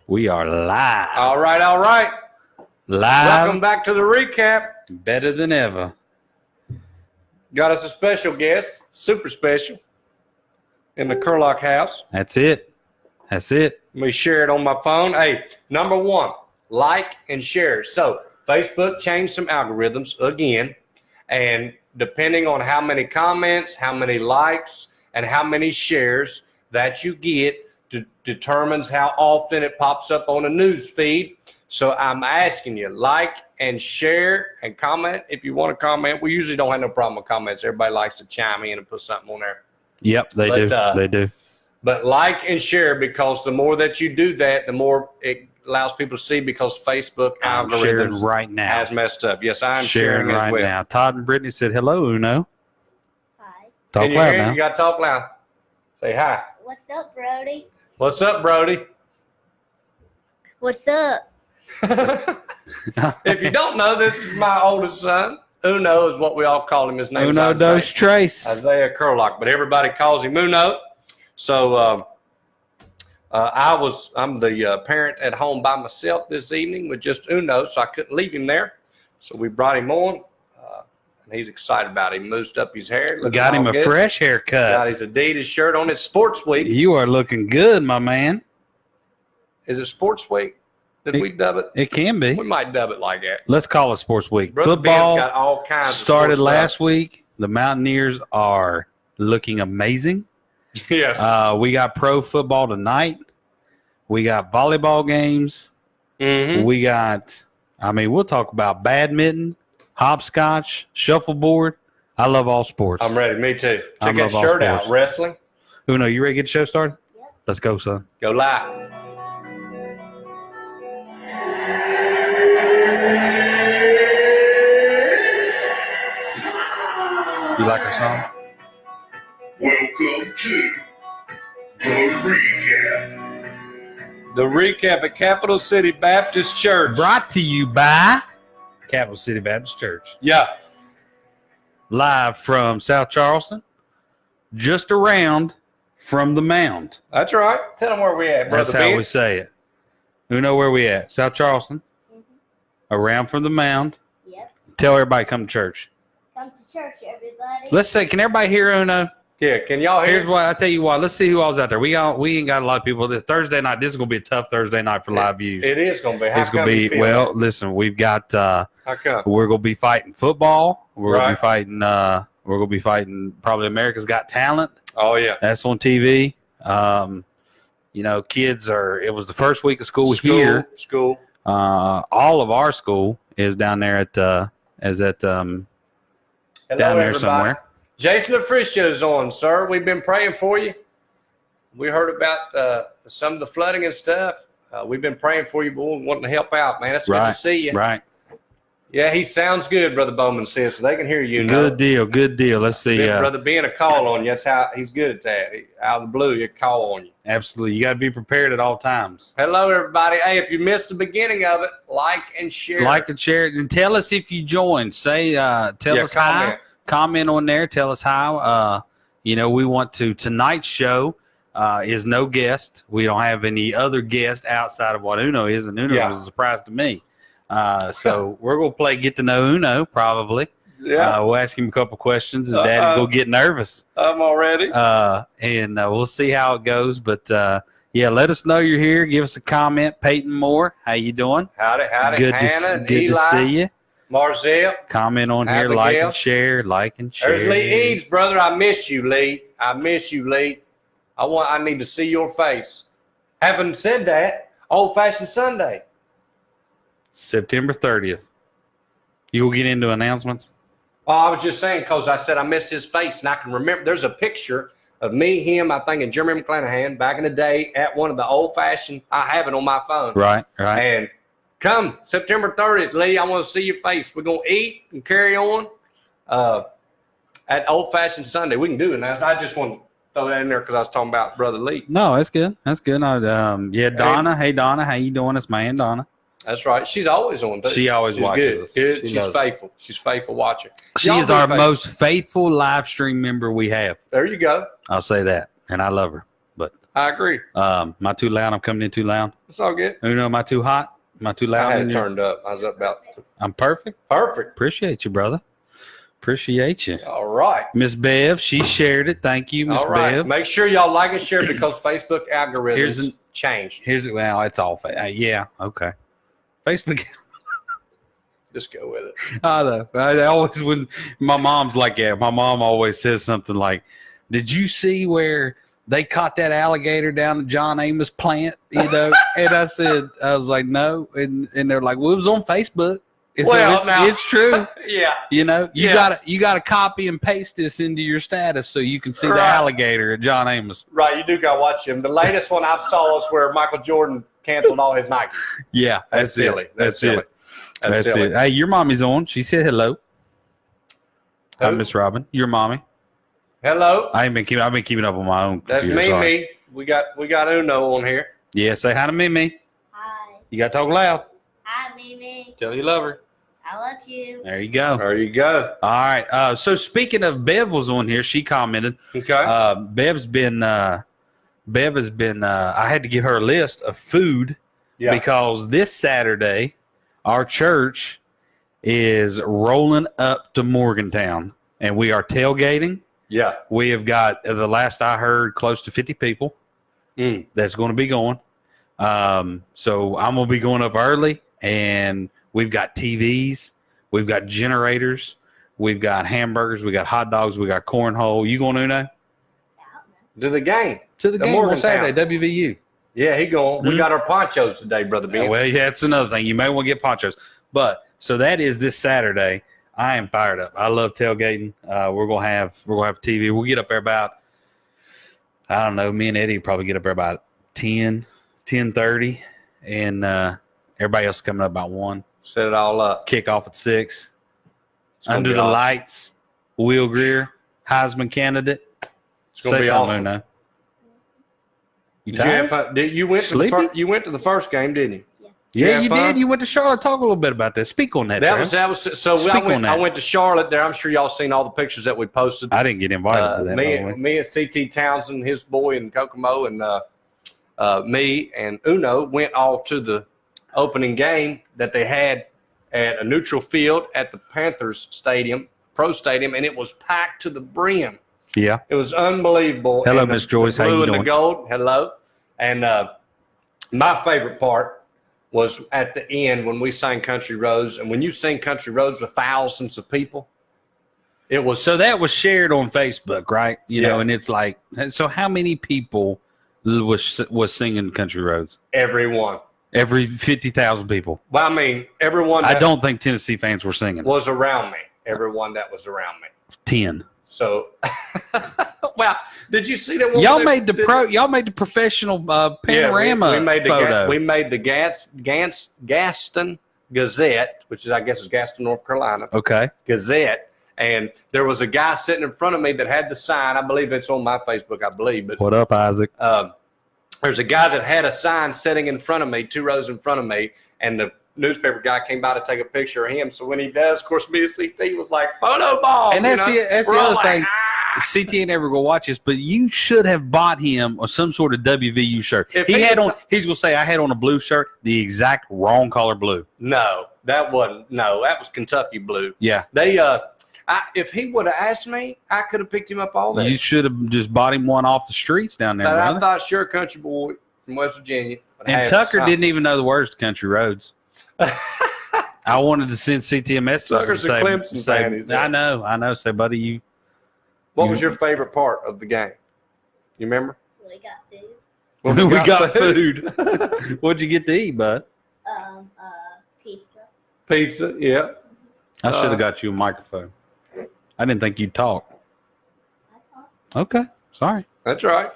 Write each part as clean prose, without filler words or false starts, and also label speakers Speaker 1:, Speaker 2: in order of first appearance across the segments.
Speaker 1: We are live.
Speaker 2: All right.
Speaker 1: Live.
Speaker 2: Welcome back to the recap.
Speaker 1: Better than ever.
Speaker 2: Got us a special guest, super special, in the Kiriluk house.
Speaker 1: That's it.
Speaker 2: Let me share it on my phone. Hey, number one, like and share. So Facebook changed some algorithms again, and depending on how many comments, how many likes, and how many shares that you get determines how often it pops up on a news feed. So I'm asking you, like and share and comment if you want to comment. We usually don't have no problem with comments. Everybody likes to chime in and put something on there.
Speaker 1: Yep, they do.
Speaker 2: But like and share, because the more that you do that, the more it allows people to see, because Facebook algorithms
Speaker 1: right now
Speaker 2: has messed up. Yes, I'm sharing
Speaker 1: right
Speaker 2: as well.
Speaker 1: now. Todd and Brittany said hello, Uno.
Speaker 3: Hi.
Speaker 1: Talk
Speaker 2: Can you
Speaker 1: loud
Speaker 2: hear?
Speaker 1: now.
Speaker 2: You got to talk loud. Say hi.
Speaker 3: What's up, Brody?
Speaker 2: What's up, Brody?
Speaker 3: What's up?
Speaker 2: If you don't know, this is my oldest son. Uno is what we all call him. His name
Speaker 1: Uno
Speaker 2: is
Speaker 1: dos tres.
Speaker 2: Isaiah Kiriluk, but everybody calls him Uno. So I'm the parent at home by myself this evening with just Uno, so I couldn't leave him there. So we brought him on, and he's excited about it. He moosed up his hair.
Speaker 1: Got him a
Speaker 2: good.
Speaker 1: fresh haircut.
Speaker 2: Got his Adidas shirt on. It's Sports Week.
Speaker 1: You are looking good, my man.
Speaker 2: Is it Sports Week? Did we dub it?
Speaker 1: It can be.
Speaker 2: We might dub it like that.
Speaker 1: Let's call it Sports Week.
Speaker 2: Brother
Speaker 1: Football
Speaker 2: Ben's got all kinds
Speaker 1: started
Speaker 2: of sports
Speaker 1: last
Speaker 2: stuff.
Speaker 1: week. The Mountaineers are looking amazing.
Speaker 2: Yes.
Speaker 1: We got pro football tonight. We got volleyball games.
Speaker 2: Mm-hmm.
Speaker 1: We got, we'll talk about badminton, hopscotch, shuffleboard. I love all sports.
Speaker 2: I'm ready. Me too.
Speaker 1: I
Speaker 2: Check that
Speaker 1: love all
Speaker 2: shirt out.
Speaker 1: sports.
Speaker 2: Wrestling.
Speaker 1: Uno, you ready to get the show started?
Speaker 3: Yep.
Speaker 1: Let's go, son.
Speaker 2: Go live.
Speaker 1: You like our song?
Speaker 4: Welcome to the recap.
Speaker 2: The recap at Capital City Baptist Church.
Speaker 1: Brought to you by Capital City Baptist Church.
Speaker 2: Yeah.
Speaker 1: Live from South Charleston, just around from the mound.
Speaker 2: That's right. Tell them where we at,
Speaker 1: That's
Speaker 2: Brother
Speaker 1: how
Speaker 2: Ben.
Speaker 1: we say it. Uno, where we at? South Charleston, around from the mound.
Speaker 3: Yep.
Speaker 1: Tell everybody come to church.
Speaker 3: Come to church, everybody.
Speaker 1: Let's say, can everybody hear Uno?
Speaker 2: Yeah, can y'all hear?
Speaker 1: Here's what I tell you what. Let's see who all's out there. We ain't got a lot of people. This Thursday night. This is gonna be a tough Thursday night for live views.
Speaker 2: It is going to be. How
Speaker 1: It's gonna
Speaker 2: come you
Speaker 1: be
Speaker 2: feel
Speaker 1: well. Listen, we've got.
Speaker 2: How come?
Speaker 1: We're gonna be fighting football. We're gonna
Speaker 2: Right.
Speaker 1: be fighting. We're gonna be fighting probably America's Got Talent.
Speaker 2: Oh, yeah.
Speaker 1: That's on TV. Kids are. It was the first week of school here.
Speaker 2: School.
Speaker 1: All of our school is down there at
Speaker 2: Hello,
Speaker 1: down there
Speaker 2: everybody.
Speaker 1: somewhere.
Speaker 2: Jason Officio's on, sir. We've been praying for you. We heard about some of the flooding and stuff. We've been praying for you, boy, wanting to help out, man. It's good to see you.
Speaker 1: Right.
Speaker 2: Yeah, he sounds good, Brother Bowman says, so they can hear you.
Speaker 1: Good deal. Let's see.
Speaker 2: Brother being a call on you, that's how he's good at that. Out of the blue, you call on you.
Speaker 1: Absolutely. You got to be prepared at all times.
Speaker 2: Hello, everybody. Hey, if you missed the beginning of it, like and share.
Speaker 1: Like and share it, and tell us if you joined. Say, tell us hi. Comment on there. Tell us how. We want to. Tonight's show is no guest. We don't have any other guest outside of what Uno is, and Uno was a surprise to me. So we're gonna play Get to Know Uno probably.
Speaker 2: Yeah.
Speaker 1: We'll ask him a couple questions. His daddy's gonna get nervous.
Speaker 2: I'm already.
Speaker 1: And we'll see how it goes. But let us know you're here. Give us a comment. Peyton Moore, how you doing?
Speaker 2: Howdy.
Speaker 1: Good
Speaker 2: Hannah,
Speaker 1: to
Speaker 2: Eli,
Speaker 1: see you.
Speaker 2: Marzel.
Speaker 1: Comment on here,
Speaker 2: Abigail.
Speaker 1: like and share.
Speaker 2: There's Lee Eves, brother. I miss you, Lee. I need to see your face. Having said that, Old Fashioned Sunday.
Speaker 1: September 30th. You will get into announcements?
Speaker 2: Oh, I was just saying because I said I missed his face, and I can remember. There's a picture of me, him, I think, and Jeremy McClanahan back in the day at one of the Old Fashioned. I have it on my phone.
Speaker 1: Right.
Speaker 2: And come September 30th, Lee, I want to see your face. We're going to eat and carry on at Old Fashioned Sunday. We can do it now. I just want to throw that in there because I was talking about Brother Lee.
Speaker 1: No, that's good. Donna. Hey, Donna. How you doing? It's my Aunt Donna.
Speaker 2: That's right. She's always on, too.
Speaker 1: She always watches
Speaker 2: good.
Speaker 1: us.
Speaker 2: Good.
Speaker 1: She
Speaker 2: She's
Speaker 1: loves
Speaker 2: faithful. She's faithful watcher.
Speaker 1: She
Speaker 2: Y'all
Speaker 1: is
Speaker 2: be
Speaker 1: our
Speaker 2: faithful.
Speaker 1: most faithful live stream member we have.
Speaker 2: There you go.
Speaker 1: I'll say that. And I love her. But
Speaker 2: I agree.
Speaker 1: Am I too loud? I'm coming in too loud.
Speaker 2: It's all good.
Speaker 1: Uno, am I too hot? Am I too loud?
Speaker 2: I had it turned up. I was up about.
Speaker 1: I'm perfect.
Speaker 2: Perfect.
Speaker 1: Appreciate you, brother. Appreciate you.
Speaker 2: All right.
Speaker 1: Miss Bev, she shared it. Thank you, Miss
Speaker 2: All right.
Speaker 1: Bev.
Speaker 2: Make sure y'all like and share because Facebook algorithms changed.
Speaker 1: Well, it's all yeah, okay. Facebook.
Speaker 2: Just go with it.
Speaker 1: I know. I always when my mom's like, yeah, my mom always says something like, "Did you see where they caught that alligator down at John Amos plant?" You know, and I was like, no, and they're like, well, it was on Facebook. It's true.
Speaker 2: Yeah.
Speaker 1: You know, you gotta copy and paste this into your status so you can see the alligator at John Amos.
Speaker 2: Right, you do gotta watch him. The latest one I saw is where Michael Jordan canceled all his Nike.
Speaker 1: Yeah,
Speaker 2: that's silly. That's silly.
Speaker 1: That's silly. It. Hey, your mommy's on. She said hello. Hi,
Speaker 2: Who?
Speaker 1: Miss Robin. Your mommy.
Speaker 2: Hello.
Speaker 1: I've been keeping up on my own.
Speaker 2: That's
Speaker 1: computer,
Speaker 2: me. We got Uno on here.
Speaker 1: Yeah, say hi to Mimi.
Speaker 3: Hi.
Speaker 1: You gotta talk loud.
Speaker 3: Hi, Mimi.
Speaker 1: Tell you love her.
Speaker 3: I love you.
Speaker 1: There you go.
Speaker 2: There you go.
Speaker 1: All right. So speaking of Bev was on here, she commented.
Speaker 2: Okay.
Speaker 1: Bev has been. I had to give her a list of food because this Saturday, our church is rolling up to Morgantown, and we are tailgating.
Speaker 2: Yeah.
Speaker 1: We have got, the last I heard, close to 50 people that's going to be going. So I'm going to be going up early, and we've got TVs, we've got generators, we've got hamburgers, we got hot dogs, we got cornhole. You going, Uno?
Speaker 2: To the game.
Speaker 1: To the game on Saturday, WVU.
Speaker 2: Yeah, he going. We got our ponchos today, Brother Ben.
Speaker 1: Yeah, well, yeah, that's another thing. You may want to get ponchos. But so that is this Saturday. I am fired up. I love tailgating. We're gonna have TV. We'll get up there about, I don't know, me and Eddie will probably get up there about 10:30, and everybody else is coming up about 1.
Speaker 2: Set it all up.
Speaker 1: Kick off at 6. Under the lights, Will Greer, Heisman candidate.
Speaker 2: It's gonna be awesome.
Speaker 1: Uno. You
Speaker 2: Did you have
Speaker 1: tired?
Speaker 2: fun? You went to the first game, didn't you?
Speaker 1: Yeah, you did. You went to Charlotte. Talk a little bit about that. Speak on that.
Speaker 2: That was so. I went to Charlotte there. I'm sure y'all seen all the pictures that we posted.
Speaker 1: I didn't get invited to that.
Speaker 2: Me and CT Townsend, his boy, and Kokomo, and me and Uno went all to the opening game that they had at a neutral field at the Panthers Stadium, Pro Stadium, and it was packed to the brim.
Speaker 1: Yeah,
Speaker 2: it was unbelievable.
Speaker 1: Hello, Miss Joyce.
Speaker 2: The
Speaker 1: How
Speaker 2: blue
Speaker 1: you
Speaker 2: and
Speaker 1: doing?
Speaker 2: the gold. Hello. And my favorite part was at the end when we sang Country Roads. And when you sing Country Roads with thousands of people, it was.
Speaker 1: So that was shared on Facebook, right? You know, and it's like, so how many people was singing Country Roads?
Speaker 2: Everyone.
Speaker 1: Every 50,000 people.
Speaker 2: Well, I mean, everyone.
Speaker 1: I don't think Tennessee fans were singing.
Speaker 2: Was around me. Everyone that was around me.
Speaker 1: 10.
Speaker 2: So, well, did you see that one?
Speaker 1: Y'all made the professional panorama photo.
Speaker 2: We made the Gaston Gazette, which is, I guess, is Gaston, North Carolina.
Speaker 1: Okay.
Speaker 2: Gazette, and there was a guy sitting in front of me that had the sign. I believe it's on my Facebook. I believe. But
Speaker 1: what up, Isaac?
Speaker 2: There's a guy that had a sign sitting in front of me, 2 rows in front of me, and the newspaper guy came by to take a picture of him. So when he does, of course, me and CT was like, photo ball.
Speaker 1: And that's the other thing. CT ain't never gonna watch this, but you should have bought him some sort of WVU shirt. He's gonna say I had on a blue shirt, the exact wrong color blue.
Speaker 2: No, that wasn't. No, that was Kentucky blue.
Speaker 1: Yeah.
Speaker 2: They if he would have asked me, I could have picked him up all day.
Speaker 1: You should have just bought him one off the streets down there.
Speaker 2: But
Speaker 1: brother.
Speaker 2: I thought, sure, country boy from West Virginia.
Speaker 1: And Tucker didn't even know the words to Country Roads. I wanted to send CT a message.
Speaker 2: Tucker's a Clemson fan.
Speaker 1: I know. Say, buddy,
Speaker 2: What was your favorite part of the game? You remember?
Speaker 3: We got food.
Speaker 1: We got food. What'd you get to eat, bud?
Speaker 3: Pizza.
Speaker 2: Pizza, yeah.
Speaker 1: I should have got you a microphone. I didn't think you'd talk.
Speaker 3: I talk.
Speaker 1: Okay, sorry.
Speaker 2: That's right.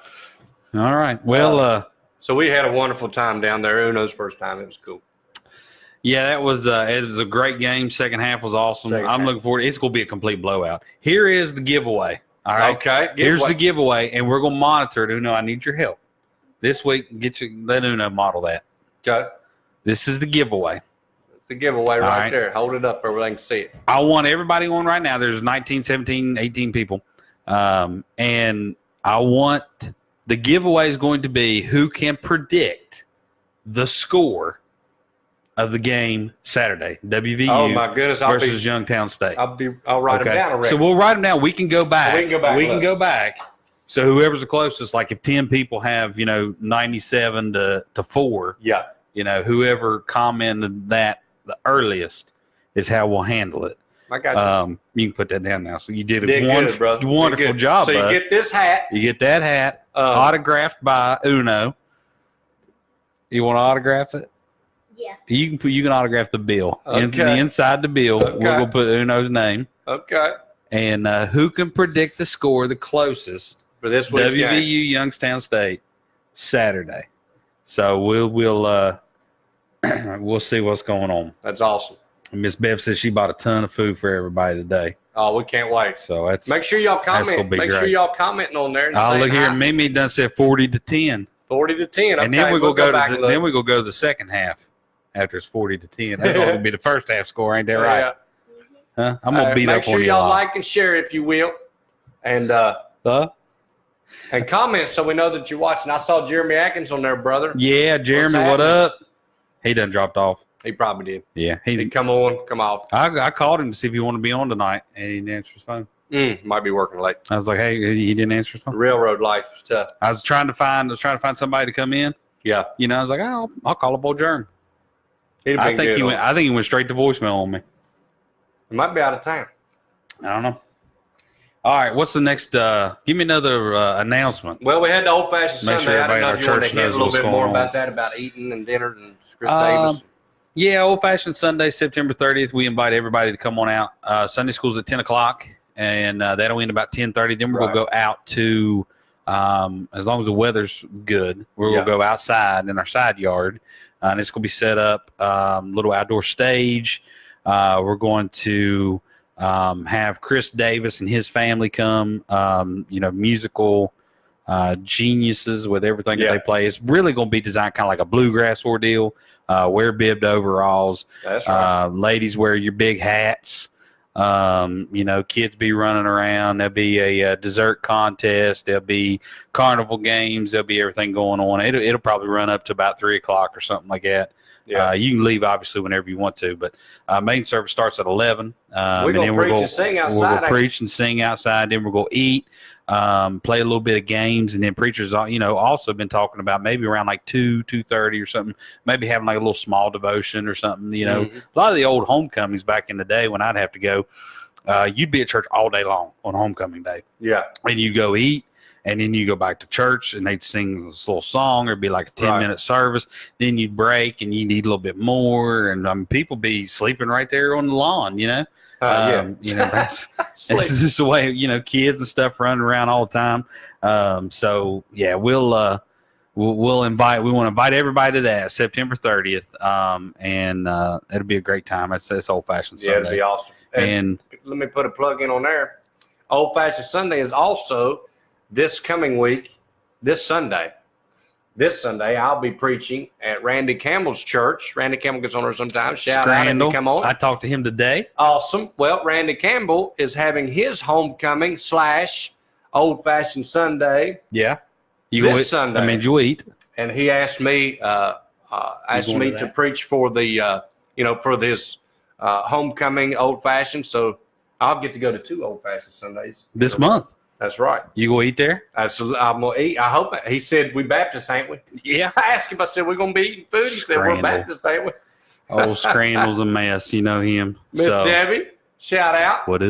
Speaker 1: All right. Well,
Speaker 2: so we had a wonderful time down there. Uno's first time. It was cool.
Speaker 1: Yeah, that was it was a great game. Second half was awesome. I'm looking forward. It's going to be a complete blowout. Here is the giveaway. All right.
Speaker 2: Okay.
Speaker 1: Here's the giveaway, and we're going to monitor it. Uno, I need your help this week. Let Uno model that.
Speaker 2: Okay.
Speaker 1: This is the giveaway.
Speaker 2: It's the giveaway right there. Hold it up where they can see it.
Speaker 1: I want everybody on right now. There's 19, 17, 18 people, and I want The giveaway is going to be who can predict the score of the game Saturday. WVU
Speaker 2: Oh my goodness!
Speaker 1: versus Youngstown State.
Speaker 2: I'll write them down already.
Speaker 1: So we'll write them down. We can go back.
Speaker 2: We can go back.
Speaker 1: So whoever's the closest, like if 10 people have, 97 to 4,
Speaker 2: Yeah.
Speaker 1: Whoever commented that the earliest is how we'll handle it.
Speaker 2: I got you.
Speaker 1: You can put that down now. So you did a
Speaker 2: Good, bro.
Speaker 1: wonderful job,
Speaker 2: So you
Speaker 1: bud.
Speaker 2: get this hat.
Speaker 1: You get that hat autographed by Uno. You want to autograph it?
Speaker 3: Yeah.
Speaker 1: You can autograph the bill.
Speaker 2: Okay.
Speaker 1: Inside the bill,
Speaker 2: Okay.
Speaker 1: we're gonna put Uno's name.
Speaker 2: Okay.
Speaker 1: And who can predict the score the closest?
Speaker 2: For this week's
Speaker 1: WVU
Speaker 2: game.
Speaker 1: Youngstown State Saturday. So we'll we'll see what's going on.
Speaker 2: That's awesome.
Speaker 1: Miss Bev says she bought a ton of food for everybody today.
Speaker 2: Oh, we can't wait.
Speaker 1: So that's
Speaker 2: Make sure y'all
Speaker 1: That's gonna
Speaker 2: comment.
Speaker 1: be
Speaker 2: Make sure
Speaker 1: great.
Speaker 2: y'all commenting on there. And
Speaker 1: oh,
Speaker 2: saying
Speaker 1: look here,
Speaker 2: hi.
Speaker 1: Mimi done said 40-10.
Speaker 2: 40-10. Okay,
Speaker 1: And then we'll
Speaker 2: go
Speaker 1: go
Speaker 2: back
Speaker 1: to
Speaker 2: and look.
Speaker 1: then we go to the second half after it's 40-10. That's all gonna be the first half score, ain't that right?
Speaker 2: Yeah.
Speaker 1: Huh? I'm gonna beat
Speaker 2: Make
Speaker 1: up
Speaker 2: sure
Speaker 1: on you.
Speaker 2: y'all like and share if you will, and comment so we know that you're watching. I saw Jeremy Atkins on there, brother.
Speaker 1: Yeah, Jeremy,
Speaker 2: What's
Speaker 1: what
Speaker 2: happening?
Speaker 1: up? He done dropped off.
Speaker 2: He probably did.
Speaker 1: Yeah,
Speaker 2: He'd come on, come off.
Speaker 1: I called him to see if he wanted to be on tonight, and he didn't answer his phone.
Speaker 2: Might be working late.
Speaker 1: I was like, hey, he didn't answer his phone.
Speaker 2: Railroad life is tough.
Speaker 1: I was trying to find somebody to come in.
Speaker 2: Yeah,
Speaker 1: I was like, oh, I'll call up old Jerm.
Speaker 2: he'd have
Speaker 1: I
Speaker 2: been
Speaker 1: think
Speaker 2: good
Speaker 1: he
Speaker 2: on
Speaker 1: went.
Speaker 2: it.
Speaker 1: I think he went straight to voicemail on me.
Speaker 2: He might be out of town.
Speaker 1: I don't know. All right, what's the next? Give me another announcement.
Speaker 2: Well, we had the old fashioned
Speaker 1: Make
Speaker 2: Sunday.
Speaker 1: sure
Speaker 2: I don't know
Speaker 1: everybody
Speaker 2: if you
Speaker 1: in our
Speaker 2: want to
Speaker 1: church
Speaker 2: hit a
Speaker 1: knows
Speaker 2: little
Speaker 1: what's
Speaker 2: bit more
Speaker 1: going on.
Speaker 2: about that, about eating and dinner and Chris
Speaker 1: Um,
Speaker 2: Davis.
Speaker 1: Yeah, old fashioned Sunday, September 30th. We invite everybody to come on out. Sunday school's at 10 o'clock, and that'll end about 10:30. Then we're
Speaker 2: Right.
Speaker 1: gonna go out to, as long as the weather's good, we're gonna go outside in our side yard, and it's gonna be set up little outdoor stage. We're going to have Chris Davis and his family come. Musical geniuses with everything that they play. It's really going to be designed kind of like a bluegrass ordeal. Wear bibbed overalls.
Speaker 2: That's right.
Speaker 1: Ladies wear your big hats. Kids be running around. There'll be a dessert contest. There'll be carnival games. There'll be everything going on. It'll probably run up to about 3 o'clock or something like that.
Speaker 2: Yeah.
Speaker 1: You can leave obviously whenever you want to, but main service starts at 11.
Speaker 2: We're going to preach and sing outside.
Speaker 1: We're going to preach and sing outside. Then we're going to eat, play a little bit of games, and then preachers, also been talking about maybe around like 2:30 or something, maybe having like a little small devotion or something. A lot of the old homecomings back in the day when I'd have to go, you'd be at church all day long on homecoming day.
Speaker 2: Yeah.
Speaker 1: And you go eat. And then you go back to church, and they'd sing this little song, or it'd be like a 10-minute service. Then you'd break, and you need a little bit more. And people be sleeping right there on the lawn, that's it's just the way, kids and stuff running around all the time. We'll invite. We want to invite everybody to that September 30th, and it'll be a great time. It's old fashioned Sunday.
Speaker 2: Yeah, it'll be awesome. And let me put a plug in on there. Old fashioned Sunday is also this coming week, this Sunday. This Sunday, I'll be preaching at Randy Campbell's church. Randy Campbell gets on there sometimes. Shout out if you come on.
Speaker 1: I talked to him today.
Speaker 2: Awesome. Well, Randy Campbell is having his homecoming / old-fashioned Sunday.
Speaker 1: Yeah.
Speaker 2: This Sunday.
Speaker 1: I mean, you eat.
Speaker 2: And he asked me to preach for the, for this homecoming old-fashioned. So I'll get to go to 2 old-fashioned Sundays.
Speaker 1: This month.
Speaker 2: That's right.
Speaker 1: You go eat there?
Speaker 2: I'm going to eat. I hope. He said, we Baptist, ain't we?
Speaker 1: Yeah.
Speaker 2: I asked him, I said, we're going to be eating food? He said, we're Baptist, ain't we?
Speaker 1: Old Scrandal's a mess. You know him.
Speaker 2: Miss Debbie, shout out.
Speaker 1: What up?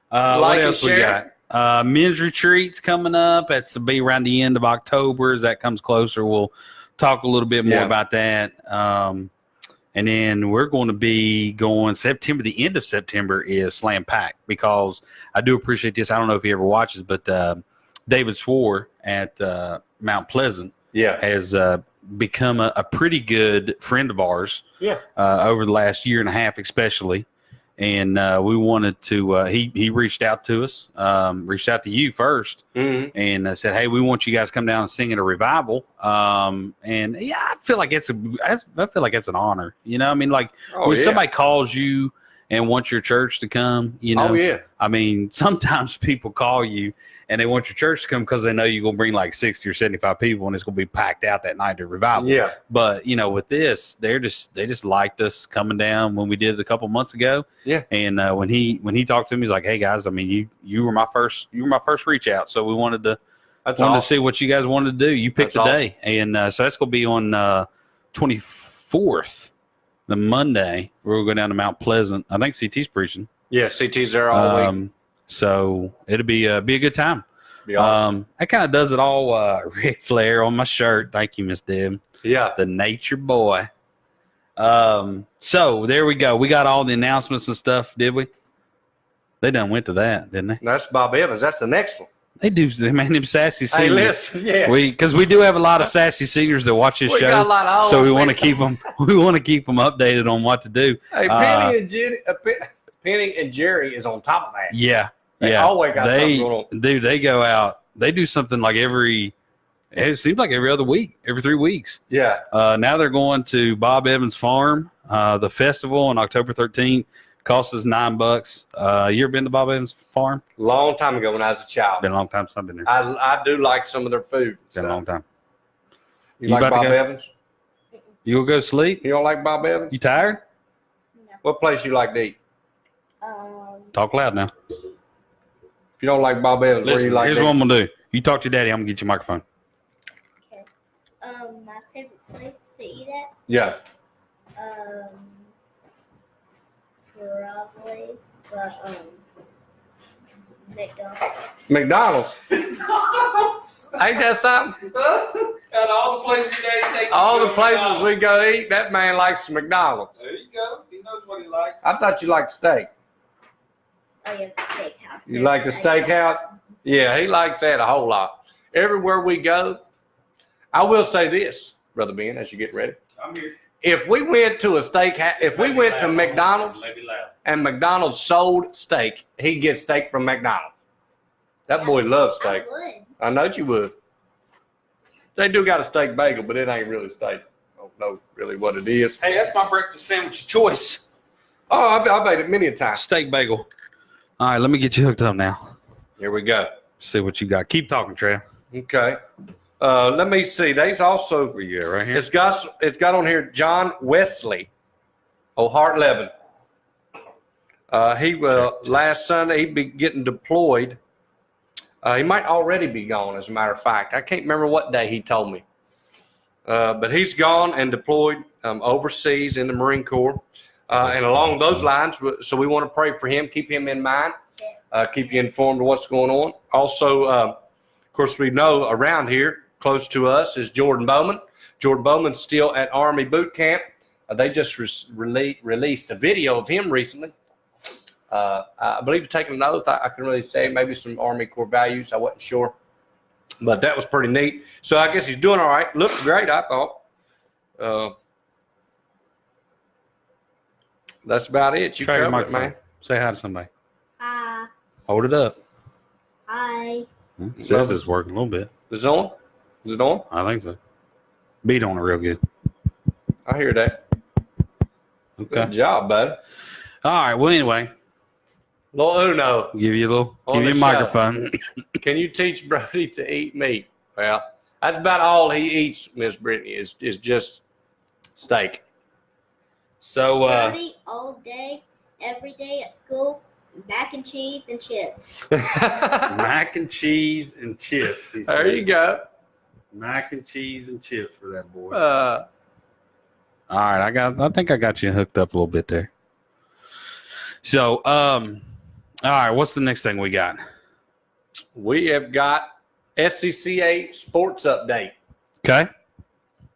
Speaker 1: What else we got? Men's retreats coming up. That's to be around the end of October. As that comes closer, we'll talk a little bit more about that. And then we're going to be going September. The end of September is Slam Pack, because I do appreciate this. I don't know if he ever watches, but David Swore at Mount Pleasant has become a pretty good friend of ours. Yeah. Over the last year and a half, especially. And we wanted to, he reached out to us, reached out to you first, and said, hey, we want you guys to come down and sing at a revival. And yeah, I feel like it's an honor. When somebody calls you and want your church to come, you know.
Speaker 2: Oh, yeah.
Speaker 1: I mean, sometimes people call you and they want your church to come because they know you're going to bring like 60 or 75 people and it's going to be packed out that night to revival.
Speaker 2: Yeah.
Speaker 1: But, you know, with this, they just liked us coming down when we did it a couple months ago.
Speaker 2: Yeah.
Speaker 1: And when he talked to me, he's like, hey, guys, I mean, you were my first reach out. So we wanted to see what you guys wanted to do. You picked the day. And so that's going to be on 24th, the Monday. We're going to go down to Mount Pleasant. I think CT's preaching.
Speaker 2: Yeah, CT's there all week.
Speaker 1: So it'll be a good time.
Speaker 2: Be awesome.
Speaker 1: That kind of does it all. Ric Flair on my shirt. Thank you, Miss Deb.
Speaker 2: Yeah.
Speaker 1: The nature boy. So there we go. We got all the announcements and stuff, did we? They done went to that, didn't they?
Speaker 2: That's Bob Evans. That's the next one.
Speaker 1: They do. They made them sassy seniors.
Speaker 2: Hey, listen, yes.
Speaker 1: Because we do have a lot of sassy seniors that watch this show.
Speaker 2: Got a lot of
Speaker 1: so we want to keep them. We want to keep them updated on what to do.
Speaker 2: Hey, Penny and Jerry is on top of that.
Speaker 1: Yeah.
Speaker 2: They always got something going on.
Speaker 1: Dude, they go out. They do something like it seems like every other week, every 3 weeks.
Speaker 2: Yeah.
Speaker 1: Now they're going to Bob Evans Farm, the festival on October 13th. Costs us $9. You ever been to Bob Evans Farm?
Speaker 2: Long time ago when I was a child.
Speaker 1: Been a long time since I've been there.
Speaker 2: I do like some of their food.
Speaker 1: Been a long time.
Speaker 2: You like Bob Evans?
Speaker 1: You will go to sleep?
Speaker 2: You don't like Bob Evans?
Speaker 1: You tired?
Speaker 3: No.
Speaker 2: What place you like to eat?
Speaker 1: Talk loud now.
Speaker 2: If you don't like Bob Evans, where
Speaker 1: Listen,
Speaker 2: you like
Speaker 1: here's
Speaker 2: to
Speaker 1: what
Speaker 2: eat?
Speaker 1: I'm going to do. You talk to your daddy, I'm going to get you a microphone.
Speaker 3: Okay. My favorite place to eat at?
Speaker 2: Yeah.
Speaker 3: Probably, but
Speaker 2: McDonald's. Ain't that something?
Speaker 1: Out of all the places your daddy takes
Speaker 2: All the places we go eat, that man likes McDonald's.
Speaker 1: There you go. He knows what he likes.
Speaker 2: I thought you liked steak.
Speaker 3: Oh yeah, the steakhouse.
Speaker 2: You like the steakhouse? Yeah, he likes that a whole lot. Everywhere we go, I will say this, Brother Ben, as you get ready.
Speaker 1: I'm here.
Speaker 2: If we went to a steakhouse, if we went to McDonald's
Speaker 1: Maybe loud.
Speaker 2: and McDonald's sold steak, he'd get steak from McDonald's. That boy loves steak.
Speaker 3: I would.
Speaker 2: I know you would. They do got a steak bagel, but it ain't really steak. I don't know really what it is.
Speaker 1: Hey, that's my breakfast sandwich of choice.
Speaker 2: Oh, I've ate it many a time.
Speaker 1: Steak bagel. All right, let me get you hooked up now.
Speaker 2: Here we go.
Speaker 1: See what you got. Keep talking, Trev.
Speaker 2: Okay. Let me see. There's also
Speaker 1: Where you at, right here?
Speaker 2: it's got on here John Wesley, Hart Levin. He last Sunday he'd be getting deployed. He might already be gone, as a matter of fact. I can't remember what day he told me. But he's gone and deployed overseas in the Marine Corps. And along those lines, so we want to pray for him, keep him in mind, keep you informed of what's going on. Also, of course, we know around here, close to us, is Jordan Bowman. Jordan Bowman's still at Army boot camp. They just released a video of him recently. I believe he's taking an oath. I can really say maybe some Army Corps values. I wasn't sure. But that was pretty neat. So I guess he's doing all right. Looked great, I thought. That's about it. You
Speaker 1: Try your
Speaker 2: covered it,
Speaker 1: microphone.
Speaker 2: man.
Speaker 1: Say hi to somebody.
Speaker 3: Hi.
Speaker 1: Hold it up.
Speaker 3: Hi.
Speaker 1: It says it's working a little bit.
Speaker 2: Is it on? Is it on?
Speaker 1: I think so. Beat on it real good.
Speaker 2: I hear that.
Speaker 1: Okay.
Speaker 2: Good job, bud.
Speaker 1: All right. Well, anyway,
Speaker 2: Little Uno,
Speaker 1: give you
Speaker 2: On
Speaker 1: a
Speaker 2: the show.
Speaker 1: microphone.
Speaker 2: can you teach Brody to eat meat? Well, that's about all he eats, Miss Brittany, is just steak.
Speaker 1: So,
Speaker 3: Brody all day, every day at school, mac and cheese and chips.
Speaker 1: mac and cheese and chips. he
Speaker 2: There
Speaker 1: says.
Speaker 2: you go.
Speaker 1: Mac and cheese and chips for that boy.
Speaker 2: Uh,
Speaker 1: All right, I think I got you hooked up a little bit there. So, all right, what's the next thing we got?
Speaker 2: we have got SCCA sports update.
Speaker 1: Okay,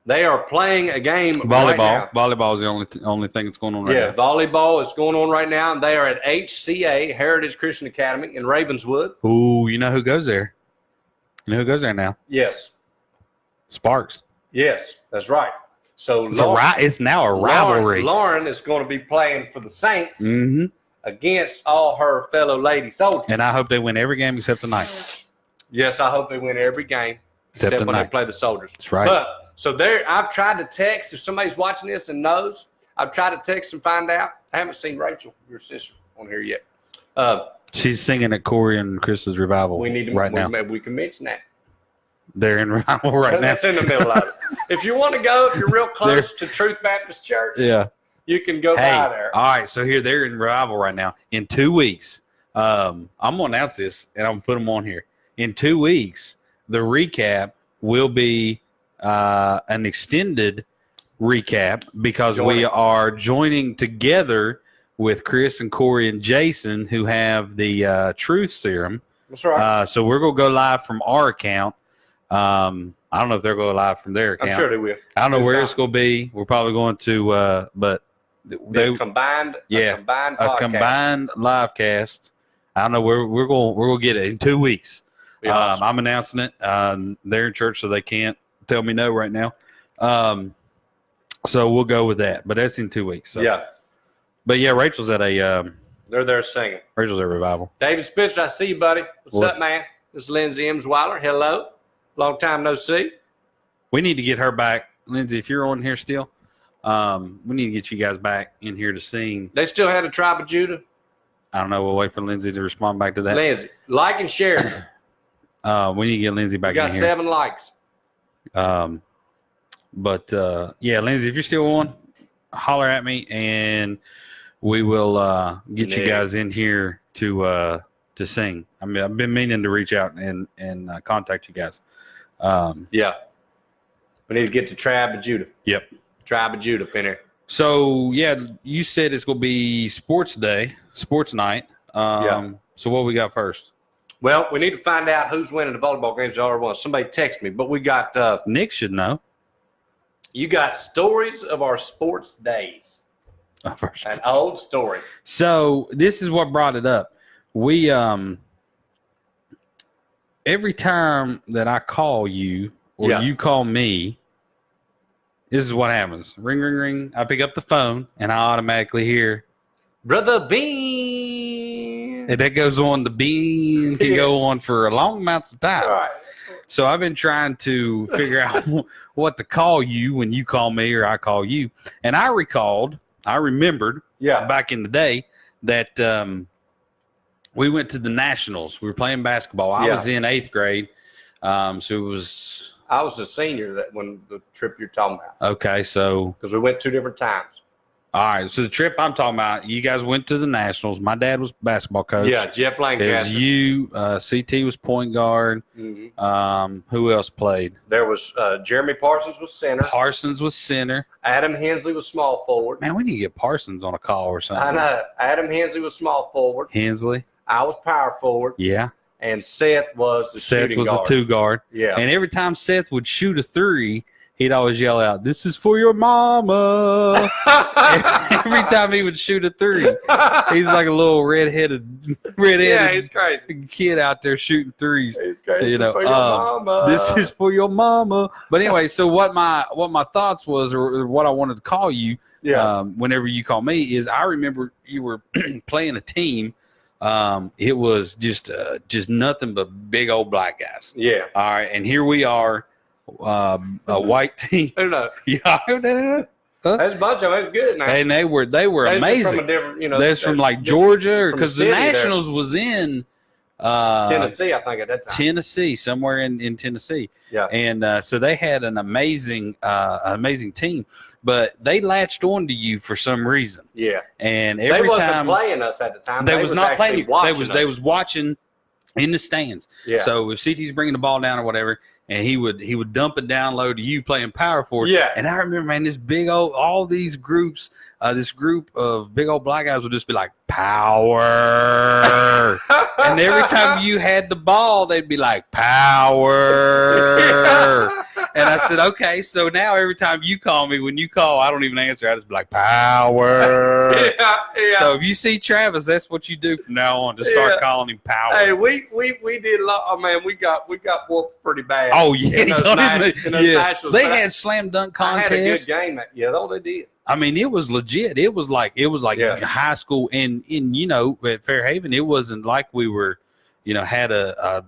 Speaker 2: They are playing a game right now.
Speaker 1: Volleyball is the only thing that's going on right
Speaker 2: Yeah,
Speaker 1: now.
Speaker 2: volleyball is going on right now. They are at HCA, Heritage Christian Academy in Ravenswood.
Speaker 1: Ooh, you know who goes there? You know who goes there now?
Speaker 2: Yes,
Speaker 1: Sparks.
Speaker 2: yes, that's right. So
Speaker 1: It's now a rivalry.
Speaker 2: Lauren is going to be playing for the Saints
Speaker 1: Mm-hmm.
Speaker 2: against all her fellow lady soldiers.
Speaker 1: And I hope they win every game except tonight.
Speaker 2: Yes, I hope they win every game except when
Speaker 1: tonight.
Speaker 2: they play the soldiers.
Speaker 1: That's right.
Speaker 2: But so there, I've tried to text if somebody's watching this and knows. I've tried to text and find out. I haven't seen Rachel, your sister, on here yet.
Speaker 1: She's singing at Corey and Chris's revival
Speaker 2: We need to
Speaker 1: right now.
Speaker 2: Maybe we can mention that.
Speaker 1: They're in revival right now.
Speaker 2: That's in the middle of it. If you want to go, if you're real close to Truth Baptist Church, you can go by there.
Speaker 1: All right, so here they're in revival right now. In 2 weeks, I'm gonna announce this and I'm gonna put them on here. In 2 weeks, the recap will be an extended recap because we are joining together with Chris and Corey and Jason, who have the Truth Serum.
Speaker 2: That's right.
Speaker 1: So we're gonna go live from our account. I don't know if they're going live from their account.
Speaker 2: I'm sure they will.
Speaker 1: I don't know where it's going to be. We're probably going to, but
Speaker 2: they combined.
Speaker 1: Yeah, a combined live cast. I don't know where we're going to get it in 2 weeks. Awesome. I'm announcing it. They're in church, so they can't tell me no right now. So we'll go with that. But that's in 2 weeks. So.
Speaker 2: Yeah.
Speaker 1: But yeah, Rachel's at a.
Speaker 2: They're there singing.
Speaker 1: Rachel's at revival.
Speaker 2: David Spencer, I see you, buddy. What's up, man? This is Lindsay Emsweiler. Hello. Long time no see.
Speaker 1: We need to get her back. Lindsay, if you're on here still, we need to get you guys back in here to sing.
Speaker 2: They still had a Tribe of Judah?
Speaker 1: I don't know. We'll wait for Lindsay to respond back to that.
Speaker 2: Lindsay, like and share.
Speaker 1: We need to get Lindsay back in here.
Speaker 2: We got 7 likes.
Speaker 1: But yeah, Lindsay, if you're still on, holler at me and we will get you guys in here to sing. I mean, I've been meaning to reach out and contact you guys.
Speaker 2: Yeah. We need to get to Tribe of Judah.
Speaker 1: Yep.
Speaker 2: Tribe of Judah in here.
Speaker 1: So, yeah, you said it's going to be sports day, sports night. So what we got first?
Speaker 2: Well, we need to find out who's winning the volleyball games at R1. Somebody text me, but we got
Speaker 1: Nick should know.
Speaker 2: You got stories of our sports days. An old story.
Speaker 1: So this is what brought it up. We every time that I call you or you call me, this is what happens. Ring, ring, ring. I pick up the phone and I automatically hear Brother Bean. And that goes on. The bean can go on for long amounts of time.
Speaker 2: Right.
Speaker 1: So I've been trying to figure out what to call you when you call me or I call you. And I remembered back in the day that we went to the Nationals. We were playing basketball. I was in 8th grade. So it was...
Speaker 2: I was a senior when the trip you're talking about.
Speaker 1: Okay, so...
Speaker 2: Because we went 2 different times.
Speaker 1: All right, so the trip I'm talking about, you guys went to the Nationals. My dad was basketball coach.
Speaker 2: Yeah, Jeff Lancaster.
Speaker 1: It was you. CT was point guard. Mm-hmm. Who else played?
Speaker 2: There was Jeremy Parsons was center.
Speaker 1: Parsons was center.
Speaker 2: Adam Hensley was small forward.
Speaker 1: Man, we need to get Parsons on a call or something.
Speaker 2: I know. Adam Hensley was small forward.
Speaker 1: Hensley.
Speaker 2: I was power forward.
Speaker 1: Yeah.
Speaker 2: And Seth was the shooting guard.
Speaker 1: Seth was the 2 guard.
Speaker 2: Yeah.
Speaker 1: And every time Seth would shoot a 3, he'd always yell out, "This is for your mama." Every time he would shoot a 3, he's like a little redheaded
Speaker 2: he's crazy
Speaker 1: kid out there shooting 3s.
Speaker 2: He's crazy. You know, for your mama.
Speaker 1: This is for your mama. But anyway, so what my thoughts was, or what I wanted to call you, whenever you call me, is I remember you were playing a team. It was just nothing but big old black guys.
Speaker 2: Yeah.
Speaker 1: All right, and here we are. A white team.
Speaker 2: No.
Speaker 1: Yeah.
Speaker 2: That's a bunch of them. It was good, man.
Speaker 1: And they were amazing.
Speaker 2: From a different,
Speaker 1: that's from like Georgia, because the Nationals was in
Speaker 2: Tennessee, I think, at that time.
Speaker 1: Tennessee, somewhere in Tennessee.
Speaker 2: Yeah.
Speaker 1: And so they had an amazing team, but they latched on to you for some reason.
Speaker 2: Yeah.
Speaker 1: And every
Speaker 2: they wasn't
Speaker 1: time
Speaker 2: playing us at the time.
Speaker 1: They was not playing. They was
Speaker 2: us.
Speaker 1: watching in the stands.
Speaker 2: Yeah.
Speaker 1: So if CT's bringing the ball down or whatever, and he would dump it down low to you playing power forward.
Speaker 2: Yeah.
Speaker 1: And I remember, man, all these groups, this group of big old black guys would just be like, power. And every time you had the ball, they'd be like, power. Yeah. And I said, okay, so now every time you call me, when you call, I don't even answer. I just be like, power.
Speaker 2: Yeah.
Speaker 1: So if you see Travis, that's what you do from now on. Just start calling him power.
Speaker 2: Hey, we did a lot. Oh man, we got whooped pretty bad.
Speaker 1: Oh yeah,
Speaker 2: in those nationals.
Speaker 1: They had slam dunk contests.
Speaker 2: I had a good game. They did.
Speaker 1: I mean, it was legit. It was like high school, and at Fairhaven, it wasn't like we were, had a